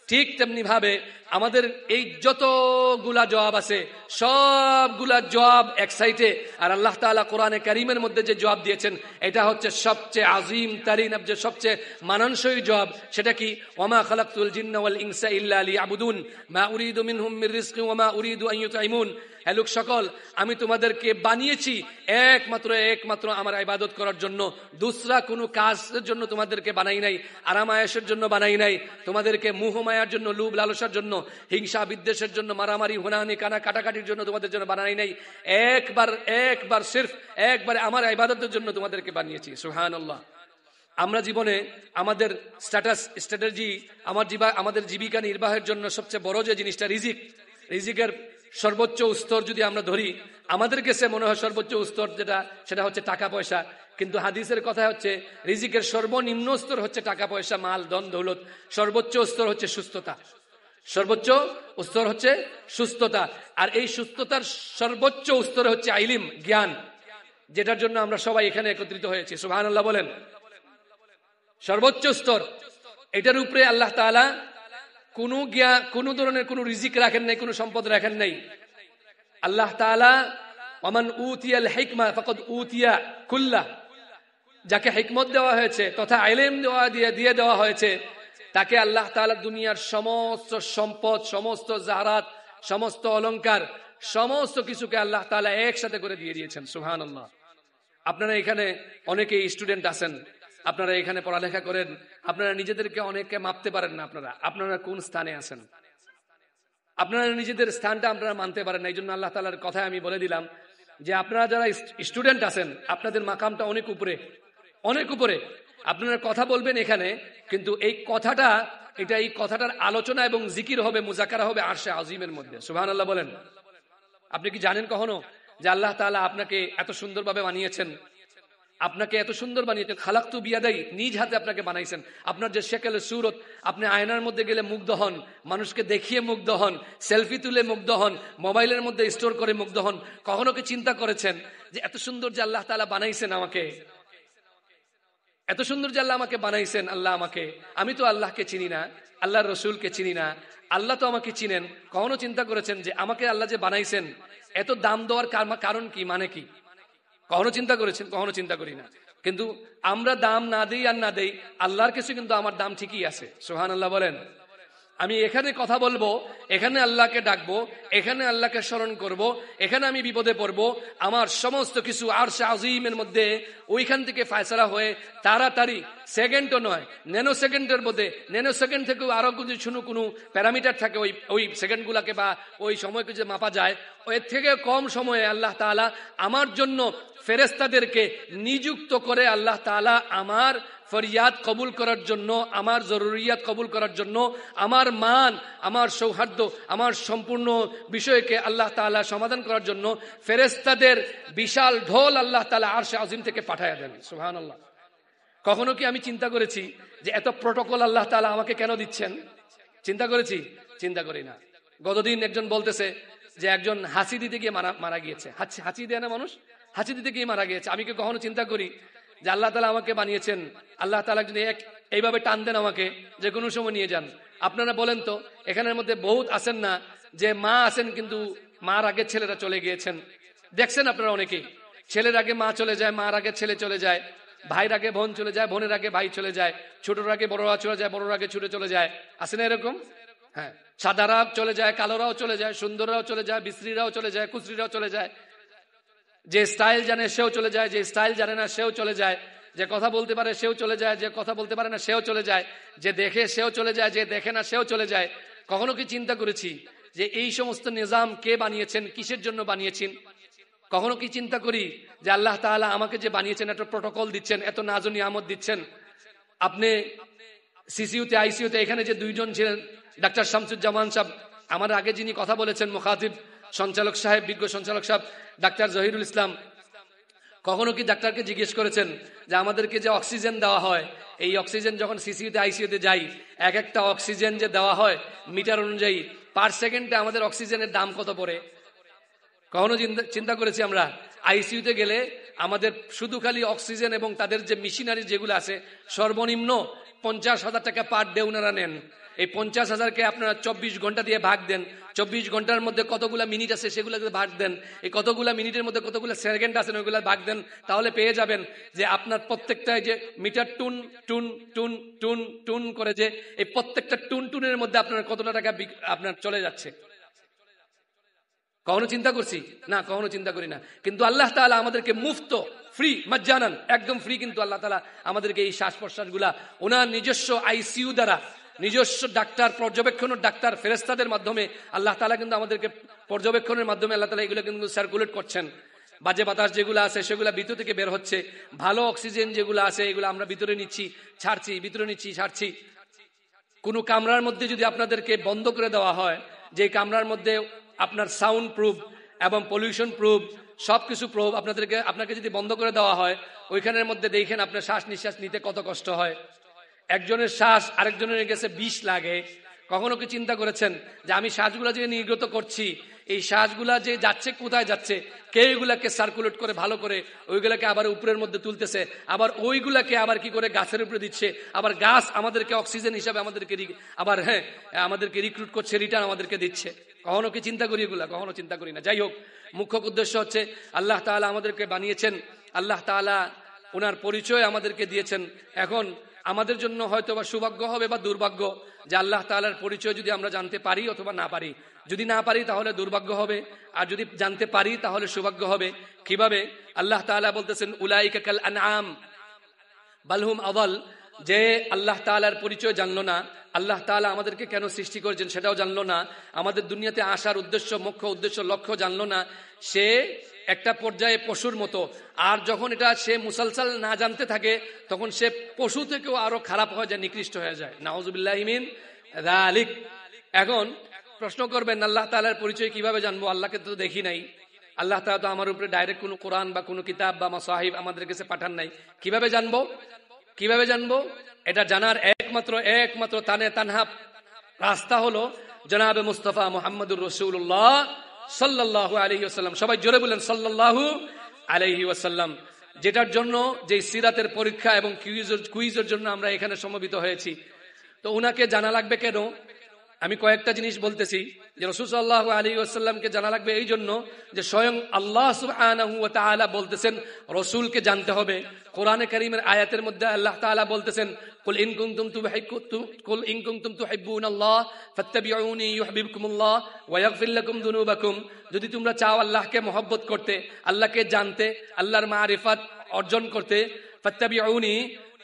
ঠিক তেমনি ভাবে আমাদের এই যতগুলা জবাব আছে সবগুলা জবাব এক সাইডে, আর আল্লাহ তাআলা কোরআনে কারীমের মধ্যে যে জবাব দিয়েছেন এটা হচ্ছে সবচেয়ে আজিম তারিন, সবচেয়ে মানানসই জবাব। সেটা কি, ওয়ামা খালাকতুল জিন্না ওয়াল ইনসা ইল্লা লিয়াবুদুন মা উরিদু মিনহুম মির রিজকিন ওয়া মা উরিদু আন ইউতঈমুন। হে লোক সকল আমি তোমাদেরকে বানিয়েছি একমাত্র আমার ইবাদত করার জন্য, দুসরা কোনো কাজের জন্য তোমাদেরকে বানাই নাই, আরাম আয়েশের জন্য বানাই নাই, তোমাদেরকে মোহ মায়ার জন্য, লোভ লালসার জন্য, হিংসা বিদ্বেষের জন্য, মারামারি হুনানি কাটাকাটির জন্য তোমাদের জন্য বানাই নাই। একবার সির্ফ একবারে আমার ইবাদতের জন্য তোমাদেরকে বানিয়েছি। সুবহানাল্লাহ। আমরা জীবনে আমাদের স্ট্র্যাটেজি, আমাদের জীবিকা নির্বাহের জন্য সবচেয়ে বড় যে জিনিসটা রিজিকের সর্বোচ্চ স্তর যদি আমরা ধরি, আমাদের কাছে মনে হয় সর্বোচ্চ স্তর সেটা হচ্ছে টাকা পয়সা, কিন্তু হাদিসের কথা হচ্ছে রিজিকের সর্বনিম্ন স্তর হচ্ছে টাকা পয়সা, মাল, ধন দৌলত। সর্বোচ্চ স্তর হচ্ছে সুস্থতা, সর্বোচ্চ স্তর হচ্ছে সুস্থতা। আর এই সুস্থতার সর্বোচ্চ স্তর হচ্ছে ইলম, জ্ঞান, যেটার জন্য আমরা সবাই এখানে একত্রিত হয়েছি। সুবহানাল্লাহ বলেন। সর্বোচ্চ স্তর, এটার উপরে আল্লাহ তাআলা কোন ধরনের কোন রিজিক রাখেন নাই, কোন সম্পদ রাখেন নাই। আল্লাহ তাআলা ওমান উতিয়াল হিকমা ফাকাদ উতিয়া কুল্লাহ, যাকে হিকমত দেওয়া হয়েছে তথা ইলম দিয়ে দেওয়া হয়েছে তাকে আল্লাহ তাআলা দুনিয়ার সমস্ত সম্পদ, সমস্ত জাহারাত, সমস্ত অলংকার, সমস্ত কিছুকে আল্লাহ তাআলা একসাথে করে দিয়ে দিয়েছেন। সুবহানাল্লাহ। আপনারা এখানে অনেকেই স্টুডেন্ট আছেন, আপনারা এখানে পড়ালেখা করেন, আপনারা নিজেদেরকে অনেকে মাপতে পারেন না। আপনারা কোন স্থানে আছেন, আপনারা নিজেদের স্থানটা আপনারা মানতে পারেন না। এই জন্য আল্লাহ তাআলার কথায় আমি বলে দিলাম যে আপনারা যারা স্টুডেন্ট আছেন আপনাদের মাকামটা অনেক উপরে। আপনারা কথা বলবেন এখানে, কিন্তু এই কথাটা এটা এই কথাটার আলোচনা এবং জিকির হবে, মুজাকারা হবে আরশে আজিমের মধ্যে। সুবহানাল্লাহ বলেন। আপনি কি জানেন কখনো যে আল্লাহ তাআলা আপনাকে এত সুন্দরভাবে বানিয়েছেন, আপনাকে এত সুন্দর বানিয়েছেন, খালাকতু বিয়াদাই, নিজ হাতে আপনাকে বানাইছেন। আপনার যে শেকেল সুরত, আপনি আয়নার মধ্যে গেলে মুগ্ধ হন, মানুষকে দেখিয়ে মুগ্ধ হন, সেলফি তুলে মুগ্ধ হন, মোবাইলের মধ্যে স্টোর করে মুগ্ধ হন। কখনো কি চিন্তা করেছেন যে এত সুন্দর যে আল্লাহ তাআলা বানাইছেন আমাকে, এত সুন্দর যে আল্লাহ আমাকে বানাইছেন, আল্লাহ আমাকে, আমি তো আল্লাহকে চিনি না, আল্লাহর রসুলকে চিনি না, আল্লাহ তো আমাকে চিনেন। কখনো চিন্তা করেছেন যে আমাকে আল্লাহ যে বানাইছেন, এত দাম দেওয়ার কারণ কি, মানে কি? কখনো চিন্তা করেছেন? কখনো চিন্তা করি না। কিন্তু আমরা দাম না দেই আর না দেই, আল্লাহর কাছে কিন্তু আমার দাম ঠিকই আছে। সুবহানাল্লাহ বলেন। আমি এখানে কথা বলবো, এখানে আল্লাহকে ডাকবো, এখানে আল্লাহকে স্মরণ করব, এখানে আমি বিপদে পড়বো, আমার সমস্ত কিছু আরশে আজিমের মধ্যে ওইখান থেকে ফায়সালা হয়ে তাড়াতাড়ি, সেকেন্ডও নয়, ন্যানো সেকেন্ডের মধ্যে, ন্যানো সেকেন্ড থেকেও আরো কোনো প্যারামিটার থাকে ওই সেকেন্ডগুলাকে বা ওই সময়কে যে মাপা যায়, এর থেকে কম সময়ে আল্লাহ তাআলা আমার জন্য ফেরেশতাদেরকে নিযুক্ত করে আল্লাহ তাআলা আমার ফরিয়াদ কবুল করার জন্য, আমার জরুরিয়াত কবুল করার জন্য, আমার মান, আমার সৌহার্দ্য, আমার সম্পূর্ণ বিষয়কে আল্লাহ তাআলা সমাধান করার জন্য ফেরেশতাদের বিশাল ঢোল আল্লাহ তাআলা আরশে আজিম থেকে পাঠায়া দেন। সুবহানাল্লাহ। কখনো কি আমি চিন্তা করেছি যে এত প্রটোকল আল্লাহ তাআলা আমাকে কেন দিচ্ছেন? চিন্তা করেছি? চিন্তা করি না। গতদিন একজন বলতেছে যে একজন হাসি দিতে গিয়ে মারা গিয়েছে। হাসি দেয় না মানুষ, হাসি দিতে গিয়ে মারা গিয়েছে। আমি কি কখনো চিন্তা করি যে আল্লাহ তাআলা আমাকে বানিয়েছেন, আল্লাহ তাআলা যদি এইভাবে টান দেন আমাকে, যে কোনো সময় নিয়ে যান? আপনারা বলেন তো, এখানের মধ্যে বহুত আছেন না যে মা আছেন কিন্তু মার আগে ছেলেরা চলে গিয়েছেন? দেখছেন আপনারা অনেকেই, ছেলের আগে মা চলে যায়, মার আগে ছেলে চলে যায়, ভাইয়ের আগে বোন চলে যায়, বোনের আগে ভাই চলে যায়, ছোটর আগে বড়রা চলে যায়, বড়র আগে ছোট চলে যায়। আছে না এরকম? হ্যাঁ, সাদারা চলে যায়, কালোরাও চলে যায়, সুন্দররাও চলে যায়, বিশ্রীরাও চলে যায়, কুচরিরাও চলে যায়। যে স্টাইল জানে সেও চলে যায়, যে স্টাইল জানে না সেও চলে যায়, যে কথা বলতে পারে সেও চলে যায়, যে কথা বলতে পারে না সেও চলে যায়, যে দেখে সেও চলে যায়, যে দেখে না সেও চলে যায়। কখনো কি চিন্তা করেছি যে এই সমস্ত নিজাম কে বানিয়েছেন, কিসের জন্য বানিয়েছেন? কখনো কি চিন্তা করি যে আল্লাহ তাআলা আমাকে যে বানিয়েছেন, এত প্রটোকল দিচ্ছেন, এত নাজ ও নিয়ামত দিচ্ছেন? আপনি সিসিউতে, আইসিইউতে এখানে যে দুইজন ছিলেন, ডাক্তার শামসুজ্জামান সাহেব, আমার আগে যিনি কথা বলেছেন, মুখাতিব সঞ্চালক সাহেব, বিজ্ঞ সঞ্চালক সাহেব ডাক্তার জহিরুল ইসলাম, কখনো কি ডাক্তারকে জিজ্ঞেস করেছেন যে আমাদেরকে যে অক্সিজেন দেওয়া হয়, এই অক্সিজেন যখন সিসিউতে, আইসিইউতে যাই, এক একটা অক্সিজেন যে দেওয়া হয় মিটার অনুযায়ী, পার সেকেন্ডে আমাদের অক্সিজেনের দাম কত পড়ে? কখনো চিন্তা করেছি আমরা? আইসিইউতে গেলে আমাদের শুধু খালি অক্সিজেন এবং তাদের যে মেশিনারি যেগুলো আছে, সর্বনিম্ন 50,000 টাকা পার ডে ওনারা নেন। এই 50,000কে আপনারা 24 ঘন্টা দিয়ে ভাগ দেন, 24 ঘন্টার মধ্যে কতগুলা মিনিট আছে সেগুলোকে ভাগ দেন, এই কতগুলা মিনিটের মধ্যে কতগুলা সেকেন্ড আছে ওইগুলা ভাগ দেন, তাহলে পেয়ে যাবেন যে আপনার প্রত্যেকটাই যে মিটার টুন টুন টুন টুন টুন করে, যে এই প্রত্যেকটা টুন টুনের মধ্যে আপনার কতটা টাকা আপনার চলে যাচ্ছে। কখনো চিন্তা করছি? না, কখনো চিন্তা করি না। কিন্তু আল্লাহ তাআলা আমাদেরকে মুফত, ফ্রি, মাজ্জানান, একদম ফ্রি কিন্তু আল্লাহ তাআলা আমাদেরকে এই শ্বাস প্রশ্বাস গুলা ওনার নিজস্ব আইসিইউ দ্বারা, নিজস্ব ডাক্তার, পর্যবেক্ষণের ডাক্তার ফেরেশতাদের মাধ্যমে আল্লাহ তাআলা কিন্তু আমাদেরকে পর্যবেক্ষণের মাধ্যমে আল্লাহ তাআলা এগুলো কিন্তু সার্কুলেট করছেন। বাজে বাতাস যেগুলো আছে সেগুলো ভিতর থেকে বের হচ্ছে, ভালো অক্সিজেন যেগুলো আছে এগুলো আমরা ভিতরে নিচ্ছি, ছাড়ছি, ভিতরে নিচ্ছি, ছাড়ছি। কোনো কামরার মধ্যে যদি আপনাদেরকে বন্ধ করে দেওয়া হয়, যে কামরার মধ্যে আপনার সাউন্ড প্রুফ এবং পলিউশন প্রুফ, সবকিছু প্রুফ, আপনাকে যদি বন্ধ করে দেওয়া হয়, ওইখানের মধ্যে দেখেন আপনার শ্বাস নিঃশ্বাস নিতে কত কষ্ট হয়। একজনের শ্বাস আরেকজনের কাছে 20 লাগে। কখনো কি চিন্তা করেছেন যে আমি শ্বাসগুলা যে নির্গত করছি, এই শ্বাসগুলা যে যাচ্ছে কোথায় যাচ্ছে, কে এগুলাকে সার্কুলেট করে ভালো করে ওইগুলাকে আবার উপরের মধ্যে তুলতেছে, আবার ওইগুলাকে আবার কি করে গাছের উপরে দিচ্ছে, আবার গাছ আমাদেরকে অক্সিজেন হিসাবে আমাদেরকে রিক্রুট করছে, রিটার্ন আমাদেরকে দিচ্ছে। কখনো কি চিন্তা করি এগুলা? কখনো চিন্তা করি না। যাই হোক, মুখ্য উদ্দেশ্য হচ্ছে আল্লাহ তাআলা আমাদেরকে বানিয়েছেন, আল্লাহ তাআলা ওনার পরিচয় আমাদেরকে দিয়েছেন। এখন আমাদের জন্য হয়তো বা সৌভাগ্য হবে বা দুর্ভাগ্য যে আল্লাহ তাআলার পরিচয় যদি আমরা জানতে পারি অথবা না পারি। যদি না পারি তাহলে দুর্ভাগ্য হবে, আর যদি জানতে পারি তাহলে সৌভাগ্য হবে। কিভাবে? আল্লাহ তাআলা বলতেছেন উলাইকা কাল আনআম বাল হুম আযাল, যে আল্লাহ তাআলার পরিচয় জানলো না, আল্লাহ তাআলা আমাদেরকে কেন সৃষ্টি করেছেন সেটাও জানলো না, আমাদের দুনিয়াতে আসার উদ্দেশ্য, মুখ্য উদ্দেশ্য, লক্ষ্য জানলো না, সে একটা পর্যায়ে পশুর মতো, আর যখন এটা সে মুসালসাল না জানতে থাকে তখন সে পশু থেকেও আরো খারাপ হয়ে যায়, নিকৃষ্ট হয়ে যায়। নাউজুবিল্লাহি মিন যালিক। এখন প্রশ্ন করবেন আল্লাহ তাআলার পরিচয় কিভাবে জানবো? আল্লাহকে তো দেখি নাই, আল্লাহ তাআলা তো আমার উপরে ডাইরেক্ট কোনো কোরআন বা কোনো কিতাব বা মাসাহিব আমাদের কাছে পাঠান নাই। কিভাবে জানবো? কিভাবে জানবো? এটা জানার একমাত্র তানে তানহা রাস্তা হলো জনাবে মুস্তাফা মুহাম্মদুর রাসূলুল্লাহ সাল্লাল্লাহু আলাইহি ওয়াসাল্লাম। সবাই জোরে বলেন সাল্লাল্লাহু আলাইহি ওয়াসাল্লাম। যেটার জন্য যে সিরাতের পরীক্ষা এবং কুইজের জন্য আমরা এখানে সমবেত হয়েছি। তো উনাকে জানা লাগবে কেন? আমি কয়েকটা জিনিস বলতেছি যে রাসূল সাল্লাল্লাহু আলাইহি ওয়াসাল্লামকে জানা লাগবে এই জন্য যে স্বয়ং আল্লাহ সুবহানাহু ওয়া তাআলা বলতেছেন রাসূলকে জানতে হবে। কোরআনে কারীমের আয়াতের মধ্যে আল্লাহ তাআলা বলতেছেন কুল ইন কুনতুম তুহিব্বুনাল্লাহ ফাত্তাবিউনি ইউহিব্বুকুমুল্লাহ ওয়া ইয়াগফির লাকুম যুনুবাকুম। যদি তোমরা চাও আল্লাহকে মহব্বত করতে, আল্লাহকে জানতে, আল্লাহর মারিফাত অর্জন করতে, ফাত্তাবিউনি,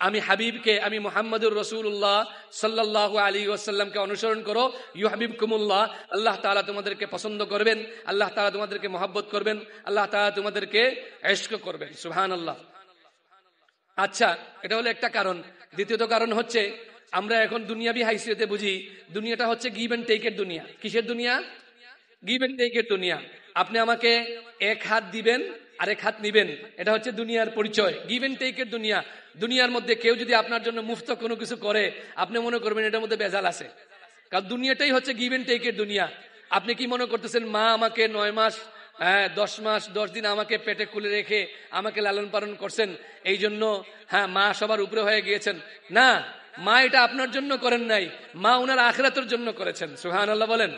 আমি হাবিবকে, আমি মুহাম্মদুর রাসূলুল্লাহ সাল্লাল্লাহু আলাইহি ওয়াসাল্লামকে অনুসরণ করো, ইউহিব্বুকুমুল্লাহ, আল্লাহ তাআলা তোমাদেরকে পছন্দ করবেন, আল্লাহ তাআলা তোমাদেরকে মহব্বত করবেন, আল্লাহ তাআলা তোমাদেরকে ইশক করবেন। সুবহানাল্লাহ। আচ্ছা, এটা হলো একটা কারণ। দ্বিতীয়ত কারণ হচ্ছে আমরা এখন দুনিয়াবি হাইসিয়তে বুঝি দুনিয়াটা হচ্ছে গিভ এন্ড টেকের দুনিয়া। কিসের দুনিয়া? গিভ এন্ড টেকের দুনিয়া। আপনি আমাকে এক হাত দিবেন, আরেক হাত নিবেন, এটা হচ্ছে দুনিয়ার পরিচয়। গিভ এন্ড টেকের দুনিয়া। দুনিয়ার মধ্যে কেউ যদি আপনার জন্য মুফত কোনো কিছু করে আপনি মনে করবেন এটার মধ্যে বেজাল আছে, কারণ দুনিয়াটাই হচ্ছে গিভ এন্ড টেকের দুনিয়া। আপনি কি মনে করতেছেন মা আমাকে 9 মাস 10 মাস 10 দিন আমাকে পেটে কুলে রেখে আমাকে লালন পালন করছেন, এই জন্য মা সবার উপরে হয়ে গিয়েছেন? না, মা এটা আপনার জন্য করেন নাই, মা উনার আখিরাতের জন্য করেছেন। সুবহানাল্লাহ বলেন।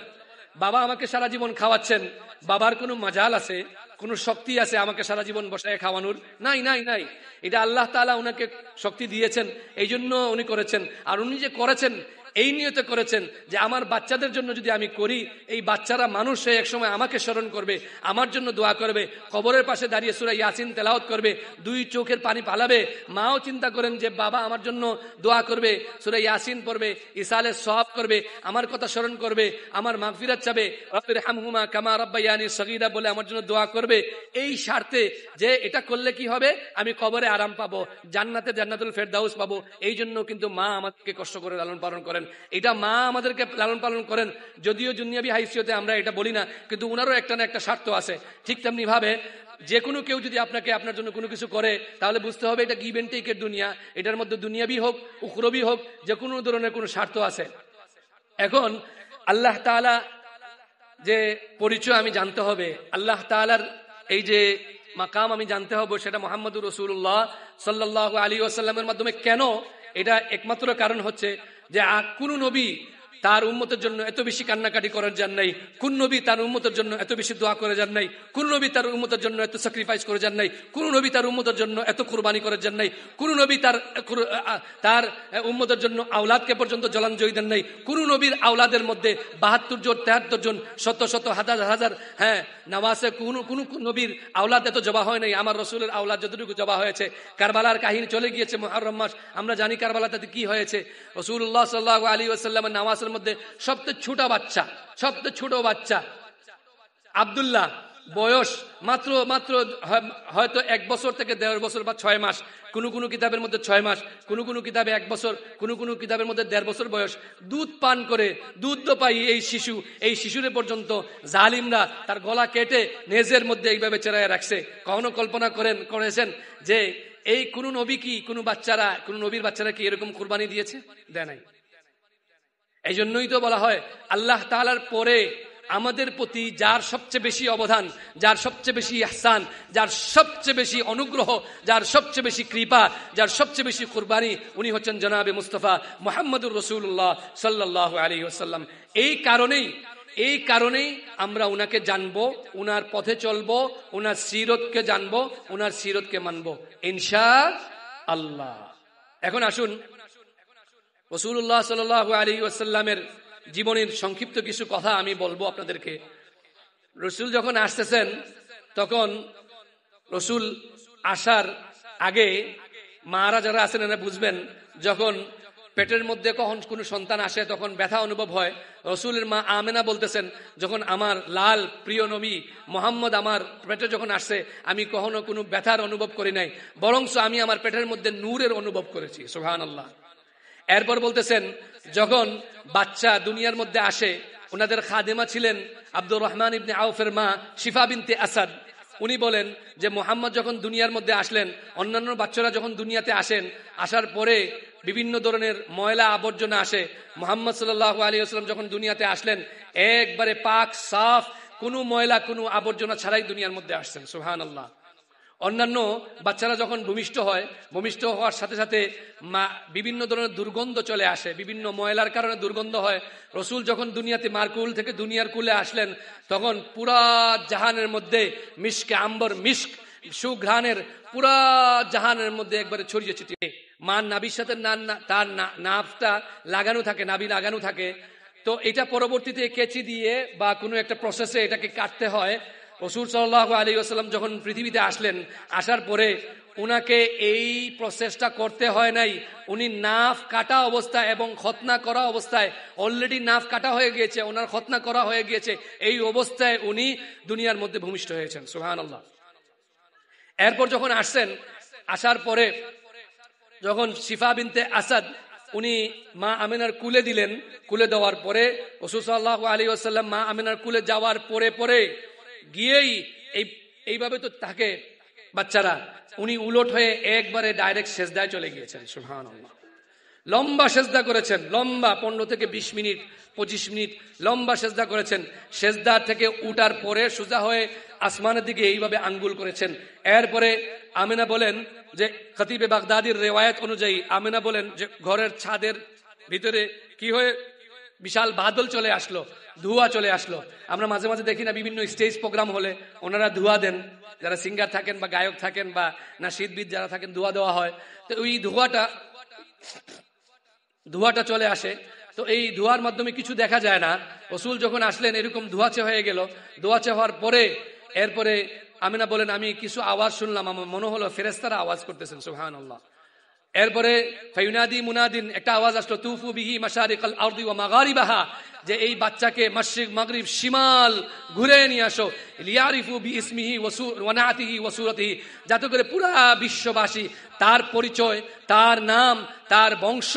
বাবা আমাকে সারা জীবন খাওয়াচ্ছেন, বাবার কোনো মাজাল আছে, কোন শক্তি আছে আমাকে সারা জীবন বসায় খাওয়ানোর? নাই নাই নাই। এটা আল্লাহ তাআলা উনাকে শক্তি দিয়েছেন, এই জন্য উনি করেছেন। আর উনি যে করেছেন এই নিয়তে করেছেন যে আমার বাচ্চাদের জন্য যদি আমি করি, এই বাচ্চারা মানুষ হয়ে একসময় আমাকে স্মরণ করবে, আমার জন্য দোয়া করবে, কবরের পাশে দাঁড়িয়ে সূরা ইয়াসিন তেলাওয়াত করবে, 2 চোখের পানি পালাবে। মাও চিন্তা করেন যে বাবা আমার জন্য দোয়া করবে, সূরা ইয়াসিন পড়বে, ইসালে সওয়াব করবে, আমার কথা স্মরণ করবে, আমার মাগফিরাত চাবে, রব্বিরহামহুমা কামা রাব্বায়ানি সগীরা বলে আমার জন্য দোয়া করবে, এই স্বার্থে যে এটা করলে কি হবে, আমি কবরে আরাম পাবো, জান্নাতে জান্নাতুল ফেরদাউস পাবো। এই জন্য কিন্তু মা আমাদেরকে কষ্ট করে লালন পালন করেন। এটা মা আমাদেরকে লালন পালন করেন, যদিও দুনিয়াবি হাইসিয়তে আমরা এটা বলি না, কিন্তু উনারও একটা না একটা স্বার্থ আছে। ঠিক তেমনি ভাবে যে কোনো কেউ যদি আপনাকে আপনার জন্য কোনো কিছু করে তাহলে বুঝতে হবে এটা গিভ এন্ড টেকের দুনিয়া। এটার মধ্যে দুনিয়াবি হোক উখরবি হোক যে কোনো ধরনের কোনো স্বার্থ আছে। এখন আল্লাহ তাআলা যে পরিচয় আমি জানতে হবে, আল্লাহ তাআলার এই যে মাকাম আমি জানতে হবে, সেটা মুহাম্মদুর রাসূলুল্লাহ সাল্লাল্লাহু আলাইহি ওয়াসাল্লামের মাধ্যমে। কেন? এটা একমাত্র কারণ হচ্ছে যে কোন নবী তার উম্মতের জন্য এত বেশি কান্নাকাটি করার যান নাই, কোন নবী তার উম্মতের জন্য এত বেশি দোয়া করে যান নাই, কোন নবী তার উম্মতের জন্য এত স্যাক্রিফাইস করে যান নাই, কোন নবী তার উম্মতের জন্য এত কুরবানি করে যান নাই, কোন নবী তার উম্মতের জন্য আওলাদকে পর্যন্ত জলাঞ্জলি দেন নাই। কোন নবীর আওলাদের মধ্যে 72 জন 73 জন শত শত হাজার হাজার নওয়াসে কোন নবীর আওলাদ এত জবা হয় নাই। আমার রাসূলের আওলাদ যতটুকু জবা হয়েছে। কারবালার কাহিনী চলে গিয়েছে, মুহররম মাস, আমরা জানি কারবালাতে কি হয়েছে। রাসূলুল্লাহ সাল্লাল্লাহু আলাইহি ওয়াসাল্লামের নামাজের মধ্যে সবচেয়ে ছোট বাচ্চা আব্দুল্লাহ, বয়স মাত্র হয়তো 1 বছর থেকে 1.5 বছর বা 6 মাস, কোন কিতাবের মধ্যে 6 মাস, কোন কিতাবে 1 বছর, কোন কিতাবের মধ্যে 1.5 বছর বয়স, দুধ পান করে দুধ পাই এই শিশুরে পর্যন্ত জালিমরা তার গলা কেটে নেজের মধ্যে এইভাবে চেরায় রাখছে। কখনো কল্পনা করেছেন যে এই কোন নবীর বাচ্চারা কি এরকম কুরবানি দিয়েছে? দেয় নাই। এই জন্যই তো বলা হয় আল্লাহ তাআলার পরে আমাদের প্রতি যার সবচেয়ে বেশি অবদান, যার সবচেয়ে বেশি ইহসান, যার সবচেয়ে বেশি অনুগ্রহ, যার সবচেয়ে বেশি কৃপা, যার সবচেয়ে বেশি কুরবানি, উনি হচ্ছেন জনাবে মুস্তাফা মুহাম্মদুর রাসূলুল্লাহ সাল্লাল্লাহু আলাইহি ওয়াসাল্লাম। এই কারণেই আমরা উনাকে জানবো, উনার পথে চলবো, উনার সিরতকে জানবো, উনার সিরতকে মানবো ইনশাআল্লাহ। এখন আসুন রাসূলুল্লাহ সাল্লাল্লাহু আলাইহি ওয়াসাল্লামের জীবনের সংক্ষিপ্ত কিছু কথা আমি বলবো আপনাদেরকে। রাসূল যখন আসতেছেন তখন রাসূল আসার আগে মারা যারা আছেন এরা বুঝবেন, যখন পেটের মধ্যে কখন কোনো সন্তান আসে তখন ব্যথা অনুভব হয়। রসুলের মা আমেনা বলতেছেন, যখন আমার লাল প্রিয় নবী মোহাম্মদ আমার পেটে যখন আসছে, আমি কখনো কোনো ব্যথার অনুভব করি নাই, বরঞ্চ আমি আমার পেটের মধ্যে নূরের অনুভব করেছি। সুবহানাল্লাহ। এরপর বলতেছেন, যখন বাচ্চা দুনিয়ার মধ্যে আসে, ওনাদের খাদেমা ছিলেন আব্দুর রহমান ইবনে আউফের মা শিফা বিনতে আসাদ। উনি বলেন যে মুহাম্মদ যখন দুনিয়ার মধ্যে আসলেন, অন্যান্য বাচ্চারা যখন দুনিয়াতে আসেন, আসার পরে বিভিন্ন ধরনের ময়লা আবর্জনা আসে। মুহাম্মদ সাল্লাল্লাহু আলাইহি ওয়াসাল্লাম যখন দুনিয়াতে আসলেন, একবারে পাক সাফ, কোনো ময়লা কোনো আবর্জনা ছাড়াই দুনিয়ার মধ্যে আসছেন। সুবহানাল্লাহ। অন্যান্য বাচ্চারা যখন ভূমিষ্ঠ হয়, ভূমিষ্ঠ হওয়ার সাথে সাথে বিভিন্ন ধরনের দুর্গন্ধ চলে আসে, বিভিন্ন ময়লার কারণে দুর্গন্ধ হয়। রসুল যখন দুনিয়াতে মার কুল থেকে দুনিয়ার কুলে আসলেন, তখন পুরা জাহানের মধ্যে মিশকে আম্বর, মিশক সুঘ্রাণের পুরা জাহানের মধ্যে একবারে ছড়িয়ে ছিটিয়ে মার নাভির সাথে তার নাভটা লাগানো থাকে, নাভি লাগানো থাকে। তো এটা পরবর্তীতে কেচি দিয়ে বা কোনো একটা প্রসেসে এটাকে কাটতে হয়। রাসূল সাল্লাল্লাহু আলাইহি ওয়াসাল্লাম যখন পৃথিবীতে আসলেন, আসার পরে উনাকে এই প্রসেসটা করতে হয় নাই। উনি নাফ কাটা অবস্থায় এবং খতনা করা অবস্থায়, অলরেডি নাফ কাটা হয়ে গিয়েছে, ওনার খতনা করা হয়ে গিয়েছে, এই অবস্থায় উনি দুনিয়ার মধ্যে ভূমিষ্ঠ হয়েছেন। সুবহানাল্লাহ। এরপর যখন আসছেন, আসার পরে যখন শিফা বিনতে আসাদ উনি মা আমিনার কুলে দিলেন, কুলে দেওয়ার পরে রাসূল সাল্লাল্লাহু আলাইহি ওয়াসাল্লাম মা আমিনার কুলে যাওয়ার পরে গিয়েই এইভাবে তো থাকে বাচ্চারা, উনি উলট হয়ে একবারে ডাইরেক্ট সেজদায় চলে গিয়েছেন। সুবহানাল্লাহ। লম্বা সেজদা করেছেন, লম্বা 15 থেকে 20 মিনিট 25 মিনিট লম্বা সেজদা করেছেন। সেজদা থেকে উঠার পরে সোজা হয়ে আসমানের দিকে এইভাবে আঙ্গুল করেছেন। এরপরে আমিনা বলেন যে খতিবে বাগদাদির রেওয়ায়েত অনুযায়ী আমিনা বলেন যে ঘরের ছাদের ভিতরে কি হয়ে বিশাল বাদল চলে আসলো, ধোঁয়া চলে আসলো। আমরা মাঝে মাঝে দেখি না, বিভিন্ন স্টেজ প্রোগ্রাম হলে ওনারা ধোঁয়া দেন, যারা সিঙ্গার থাকেন বা গায়ক থাকেন বা নাশিদবিদ যারা থাকেন, ধোঁয়া দেওয়া হয়। তো ওই ধোঁয়াটা চলে আসে। তো এই ধোঁয়ার মাধ্যমে কিছু দেখা যায় না। রাসূল যখন আসলেন এরকম ধোঁয়াচে হয়ে গেল। ধোঁয়াচে হওয়ার পরে এরপরে আমিনা বলেন, আমি কিছু আওয়াজ শুনলাম, আমার মনে হলো ফেরেশতারা আওয়াজ করতেছেন। সুবহানাল্লাহ। এরপরে ফায়ুনাদি মুনাদিন, একটা আওয়াজ আসলো, তুফু বিহি মাশারিকাল আরদি ওয়া মাগারিবাহা, যে এই বাচ্চাকে মাশরিক মাগরিব শিমাল ঘুরে নিয়ে আসো, লিয়ারিফু বিইসমিহি ওয়া নাতিহি ওয়া সূরাতিহি, যাতে করে পুরা বিশ্ববাসী তার পরিচয়, তার নাম, তার বংশ,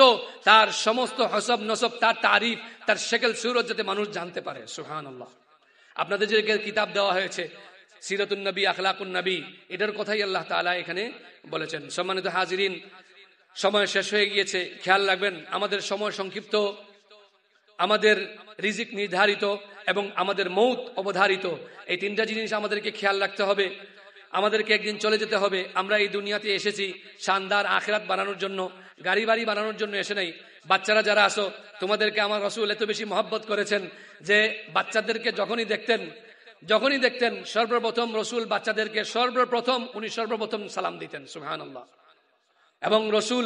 তার সমস্ত হসব নসব, তার তারিফ, তার শেকেল সুরত যাতে মানুষ জানতে পারে। সুবহানাল্লাহ। আপনাদের যে কিতাব দেওয়া হয়েছে সিরাতুন নবী, আখলাকুন নবী, এটার কথাই আল্লাহ তাআলা এখানে বলেছেন। সম্মানিত হাজিরিন, সময় শেষ হয়ে গিয়েছে, খেয়াল রাখবেন আমাদের সময় সংক্ষিপ্ত, আমাদের রিজিক নির্ধারিত এবং আমাদের মৌত অবধারিত। এই তিনটা জিনিস আমাদেরকে খেয়াল রাখতে হবে। আমাদেরকে একদিন চলে যেতে হবে। আমরা এই দুনিয়াতে এসেছি শানদার আখিরাত বানানোর জন্য, গাড়ি বাড়ি বানানোর জন্য এসে নাই। বাচ্চারা যারা আসো, তোমাদেরকে আমার রাসূল এত বেশি মহব্বত করেছেন যে বাচ্চাদেরকে যখনই দেখতেন সর্বপ্রথম রাসূল বাচ্চাদেরকে উনি সর্বপ্রথম সালাম দিতেন। সুবহানাল্লাহ। এবং রাসূল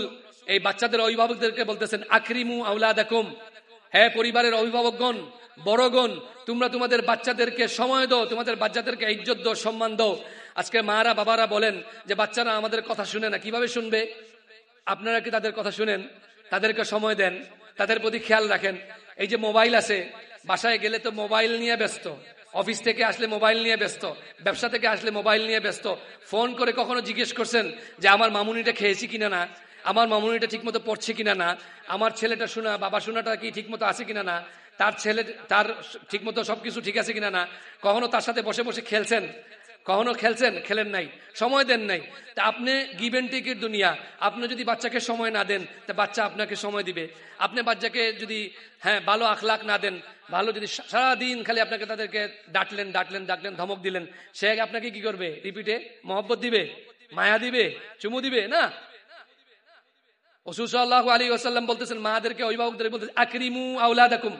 এই বাচ্চাদের অভিভাবকদেরকে বলতেছেন, আকরিমু আওলাদাকুম, হে পরিবারের অভিভাবকগণ, বড়গণ, তোমরা তোমাদের বাচ্চাদেরকে সময় দাও, তোমাদের বাচ্চাদেরকে ইজ্জত দাও, সম্মান দাও। আজকে মারা বাবারা বলেন যে বাচ্চারা আমাদের কথা শুনে না। কিভাবে শুনবে? আপনারা কি তাদের কথা শুনেন? তাদেরকে সময় দেন, তাদের প্রতি খেয়াল রাখেন। এই যে মোবাইল আছে, বাসায় গেলে তো মোবাইল নিয়ে ব্যস্ত, অফিস থেকে আসলে মোবাইল নিয়ে ব্যস্ত, ব্যবসা থেকে আসলে মোবাইল নিয়ে ব্যস্ত। ফোন করে কখনো জিজ্ঞেস করছেন যে আমার মামুনিটা খেয়েছি কিনা না, আমার মামুনিটা ঠিক মতো পড়ছে কিনা না, আমার ছেলেটা শোনা বাবা শোনাটা কি ঠিক মতো আছে কিনা না, তার ঠিক মতো সবকিছু ঠিক আছে কিনা না। কখনো তার সাথে বসে বসে খেলছেন? খেলেন নাই, সময় দেন নাই। তা আপনি গিভ এন্ড টেকের দুনিয়া, আপনি যদি বাচ্চাকে সময় না দেন তা বাচ্চা আপনাকে সময় দিবে। আপনি বাচ্চাকে যদি ভালো আখলাক না দেন, ভালো যদি সারাদিন খালি আপনাকে তাদেরকে ডাকলেন ধমক দিলেন, সে আপনাকে কি করবে? রিপিটে মহব্বত দিবে, মায়া দিবে, চুমু দিবে না। রাসূল সাল্লাল্লাহু আলাইহি ওয়াসাল্লাম বলতেছেন, মাদেরকে অভিভাবকদের বলতেছেন, আকরিমু আওলাদাকুম।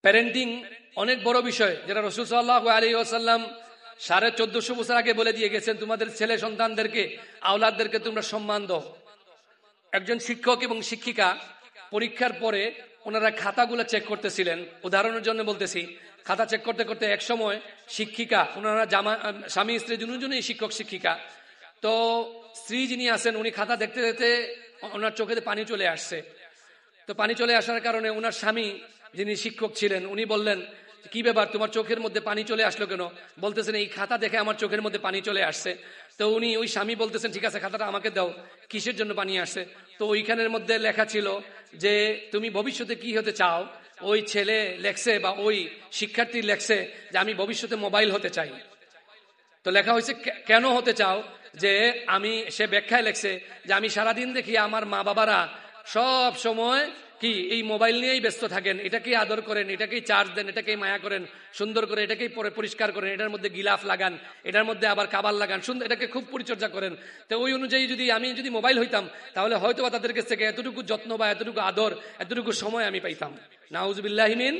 প্যারেন্টিং অনেক বড় বিষয়, যেটা রাসূল সাল্লাল্লাহু আলাইহি ওয়াসাল্লাম 1450 বছর আগে বলে দিয়ে গেছেন। তোমাদের ছেলে সন্তানদেরকে, আওলাদদেরকে তোমরা সম্মান দাও। একজন শিক্ষক এবং শিক্ষিকা পরীক্ষার পরে ওনারা খাতাগুলো চেক করতেছিলেন। উদাহরণের জন্য বলতেছি, খাতা চেক করতে করতে এক সময় শিক্ষিকা, ওনারা স্বামী স্ত্রী দুজনেই শিক্ষক শিক্ষিকা, তো স্ত্রী যিনি আছেন উনি খাতা দেখতে দেখতে ওনার চোখে পানি চলে আসছে। তো পানি চলে আসার কারণে ওনার স্বামী যিনি শিক্ষক ছিলেন উনি বললেন, কি ব্যাপার, তোমার চোখের মধ্যে পানি চলে আসলো কেন? বলতেছেন, এই খাতা দেখে আমার চোখের মধ্যে পানি চলে আসছে। তো উনি, ওই স্বামী বলতেছেন, ঠিক আছে খাতাটা আমাকে দাও, কিসের জন্য পানি আসছে? তো ওইখানের মধ্যে লেখা ছিল যে তুমি ভবিষ্যতে কি হতে চাও। ওই ছেলে লেখছে বা ওই শিক্ষার্থী লেখছে যে আমি ভবিষ্যতে মোবাইল হতে চাই। তো লেখা হয়েছে কেন হতে চাও, যে সে ব্যাখ্যায় লেখছে যে আমি সারাদিন দেখি আমার মা বাবারা সব সময় কি এই মোবাইল নিয়েই ব্যস্ত থাকেন, এটাকেই আদর করেন, এটাকেই চার্জ দেন, এটাকেই মায়া করেন, সুন্দর করে এটাকেই পরে পরিষ্কার করেন, এটার মধ্যে গিলাফ লাগান, এটার মধ্যে আবার কাবার লাগান, সুন্দর, এটাকে খুব পরিচর্যা করেন। তো ওই অনুযায়ী আমি যদি মোবাইল হইতাম তাহলে হয়তো তাদের কাছ থেকে এতটুকু যত্ন বা এতটুকু আদর, এতটুকু সময় আমি পাইতাম। নাউজুবিল্লাহি মিন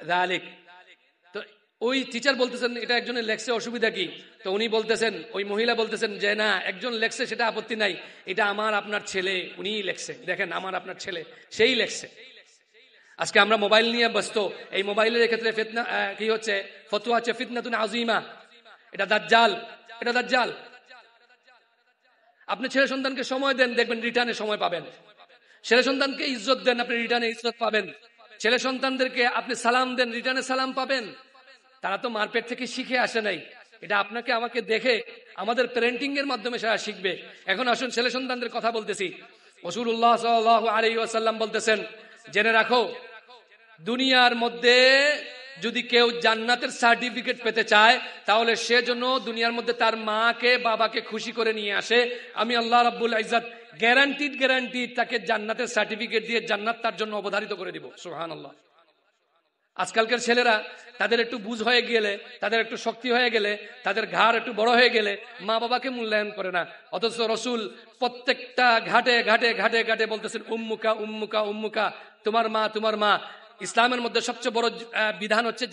যালিক। তো ওই টিচার বলতেছেন এটা একজনের লেখছে, অসুবিধা কি? তো উনি বলতেছেন, ওই মহিলা বলতেছেন যে না, একজন লেখছে সেটা আপত্তি নাই, এটা আমার আপনার ছেলে, উনিই লেখছে, দেখেন আমার আপনার ছেলে সেই লেখছে। আজকে আমরা মোবাইল নিয়ে ব্যস্ত, এই মোবাইলের ক্ষেত্রে ফিতনা কি হচ্ছে, ফতোয়া হচ্ছে ফিতনাতুন আযীমা, এটা দাজ্জাল, এটা দাজ্জাল। আপনি ছেলে সন্তানকে সময় দেন, দেখবেন রিটার্নে সময় পাবেন। ছেলে সন্তানকে ইজ্জত দেন, আপনি রিটার্নে ইজ্জত পাবেন। ছেলে সন্তানদেরকে আপনি সালাম দেন, রিটার্নে সালাম পাবেন। তারা তো মারপেট থেকে শিখে আসে নাই, এটা আপনাকে আমাকে দেখে আমাদের প্যারেন্টিং এর মাধ্যমে সেটা শিখবে। এখন আসুন ছেলে সন্তানদের কথা বলতেছি। রাসূলুল্লাহ সাল্লাল্লাহু আলাইহি ওয়াসাল্লাম বলতেছেন, জেনে রাখো দুনিয়ার মধ্যে যদি কেউ জান্নাতের সার্টিফিকেট পেতে চায় তাহলে সে জন্য দুনিয়ার মধ্যে তার মাকে বাবাকে খুশি করে নিয়ে আসে, আমি আল্লাহ রাব্বুল ইজ্জত গ্যারান্টি তাকে জান্নাতের সার্টিফিকেট দিয়ে জান্নাত তার জন্য অবধারিত করে দিব। সুবহানাল্লাহ। আজকালকার ছেলেরা তাদের একটু বুঝ হয়ে গেলে, তাদের একটু শক্তি হয়ে গেলে, তাদের ঘাড় একটু বড় হয়ে গেলে মা বাবাকে মূল্যায়ন করে না। অথচ রাসূল প্রত্যেকটা ঘাটে ঘাটে ঘাটে ঘাটে বলতেছেন উম্মুকা উম্মুকা উম্মুকা, তোমার মা তোমার মা। ইসলামের মধ্যে সবচেয়ে বড় বিধান হচ্ছে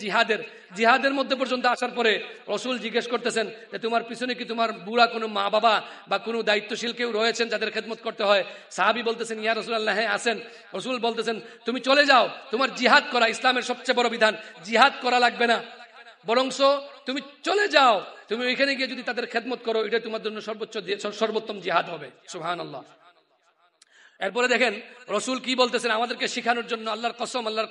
জিহাদের মধ্যে পর্যন্ত আসার পরে রাসূল জিজ্ঞেস করতেছেন যে তোমার পিছনে কি তোমার বুড়া কোনো মা বাবা বা কোনো দায়িত্বশীল কেউ রয়েছেন যাদের খেদমত করতে হয়? সাহাবী বলতেছেন, ইয়া রাসূলুল্লাহ, হ্যাঁ আছেন। রাসূল বলতেছেন, তুমি চলে যাও, তোমার জিহাদ করা ইসলামের সবচেয়ে বড় বিধান, জিহাদ করা লাগবে না, বরংস তুমি চলে যাও, তুমি ওইখানে গিয়ে যদি তাদের খেদমত করো, এটা তোমার জন্য সর্বোত্তম জিহাদ হবে। সুবহানাল্লাহ। এরপরে দেখেন রাসূল কি বলতেছেন আমাদেরকে শেখানোর জন্য, আল্লাহর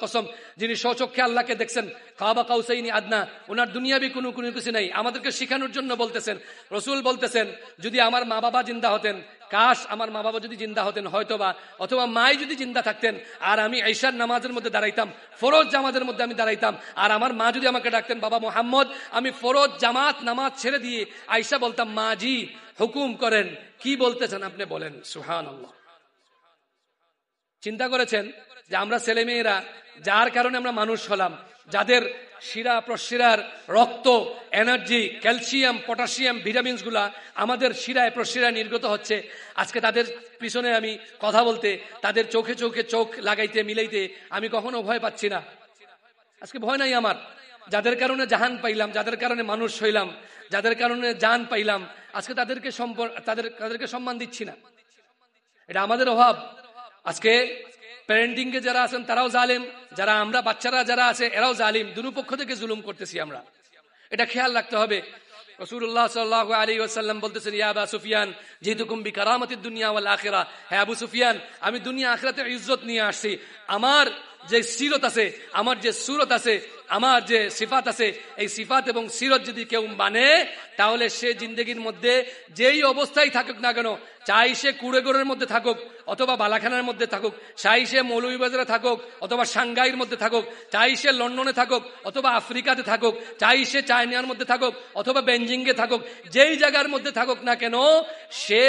কসম, যিনি স্বচক্ষে আল্লাহকে দেখছেন, কাবা কাউসাইনি আদনা, ওনার দুনিয়াবি কোনো কিছু নাই, আমাদেরকে শেখানোর জন্য বলতেছেন। রাসূল বলতেছেন, যদি আমার মা বাবা জিন্দা হতেন, কাশ আমার মা বাবা যদি জিন্দা হতেন হয়তোবা, অথবা মাই যদি জিন্দা থাকতেন, আর আমি ঈশার নামাজের মধ্যে দাঁড়াইতাম, ফরজ জামাতের মধ্যে আমি দাঁড়াইতাম, আর আমার মা যদি আমাকে ডাকতেন বাবা মোহাম্মদ, আমি ফরজ জামাত নামাজ ছেড়ে দিয়ে আয়েশা বলতাম, মা জি হুকুম করেন, কি বলতেছেন আপনি বলেন। সুবহানাল্লাহ। চিন্তা করেছেন যে আমরা ছেলে মেয়েরা যার কারণে আমরা মানুষ হলাম, যাদের শিরা প্রশিরার রক্ত, এনার্জি, ক্যালসিয়াম, পটাশিয়াম, ভিটামিনস গুলা আমাদের শিরায় প্রশিরায় নির্গত হচ্ছে, আজকে তাদের পিছনে আমি কথা বলতে, তাদের চোখে চোখে চোখ লাগাইতে মিলাইতে আমি কখনো ভয় পাচ্ছি না। আজকে ভয় নাই আমার। যাদের কারণে জাহান পাইলাম, যাদের কারণে মানুষ হইলাম, যাদের কারণে জান পাইলাম, আজকে তাদেরকে সম্মান দিচ্ছি না। এটা আমাদের অভাব। আজকে প্যারেন্টিং এ যারা আছেন তারাও জালিম, যারা আমরা বাচ্চারা যারা আছে এরাও জালিম, দুই পক্ষ থেকে জুলুম করতেছি আমরা, এটা খেয়াল রাখতে হবে। রাসূলুল্লাহ সাল্লাল্লাহু আলাইহি ওয়াসাল্লাম বলতেছেন, ইয়া আবু সুফিয়ান জিতুকুম বিকারামাতিদ দুনিয়া ওয়াল আখিরা, হে আবু সুফিয়ান, আমি দুনিয়া আখিরাতে ইজ্জত নিয়ে আসছি। আমার যে সিরত আছে, আমার যে সুরত আছে, আমার যে সিফাত আছে, এই সিফাত এবং সিরত যদি কেউ মানে তাহলে সে জিন্দেগির মধ্যে যেই অবস্থায় থাকুক না কেন, চাই সে কুড়েগড়ের মধ্যে থাকুক অথবা বালাখানার মধ্যে থাকুক, চাই সে মৌলভীবাজারে থাকুক অথবা সাংঘাইয়ের মধ্যে থাকুক, চাই সে লন্ডনে থাকুক অথবা আফ্রিকাতে থাকুক, চাই সে চায়নার মধ্যে থাকুক অথবা বেঞ্জিংয়ে থাকুক, যেই জায়গার মধ্যে থাকুক না কেন, সে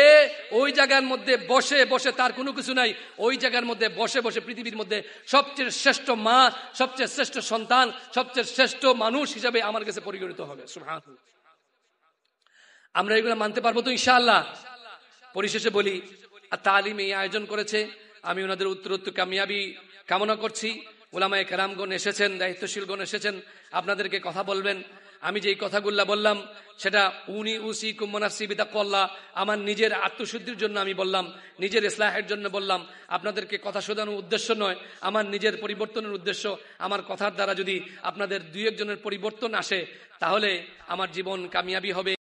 ওই জায়গার মধ্যে বসে বসে, তার কোনো কিছু নাই, ওই জায়গার মধ্যে বসে বসে পৃথিবীর মধ্যে সবচেয়ে শ্রেষ্ঠ মা, সবচেয়ে শ্রেষ্ঠ সন্তান, সবচেয়ে শ্রেষ্ঠ মানুষ হিসাবে আমার কাছে পরিগণিত হবে। সুবহানাল্লাহ। আমরা এগুলো মানতে পারবো তো ইনশাআল্লাহ? পরিশেষে বলি, তালিম এই আয়োজন করেছে, আমি ওনাদের উত্তরোত্তর কামিয়াবি কামনা করছি। উলামায়ে কেরামগণ এসেছেন, দায়িত্বশীলগণ এসেছেন, আপনাদেরকে কথা বলবেন। আমি যেই কথাগুলো বললাম সেটা উনি উসিকুম ওয়া নাফসি বিতাকওয়াল্লাহ, আমার নিজের আত্মশুদ্ধির জন্য আমি বললাম, নিজের ইসলাহের জন্য বললাম, আপনাদেরকে কথা শোনানোর উদ্দেশ্য নয়, আমার নিজের পরিবর্তনের উদ্দেশ্য। আমার কথার দ্বারা যদি আপনাদের দুই একজনের পরিবর্তন আসে তাহলে আমার জীবন কামিয়াবি হবে।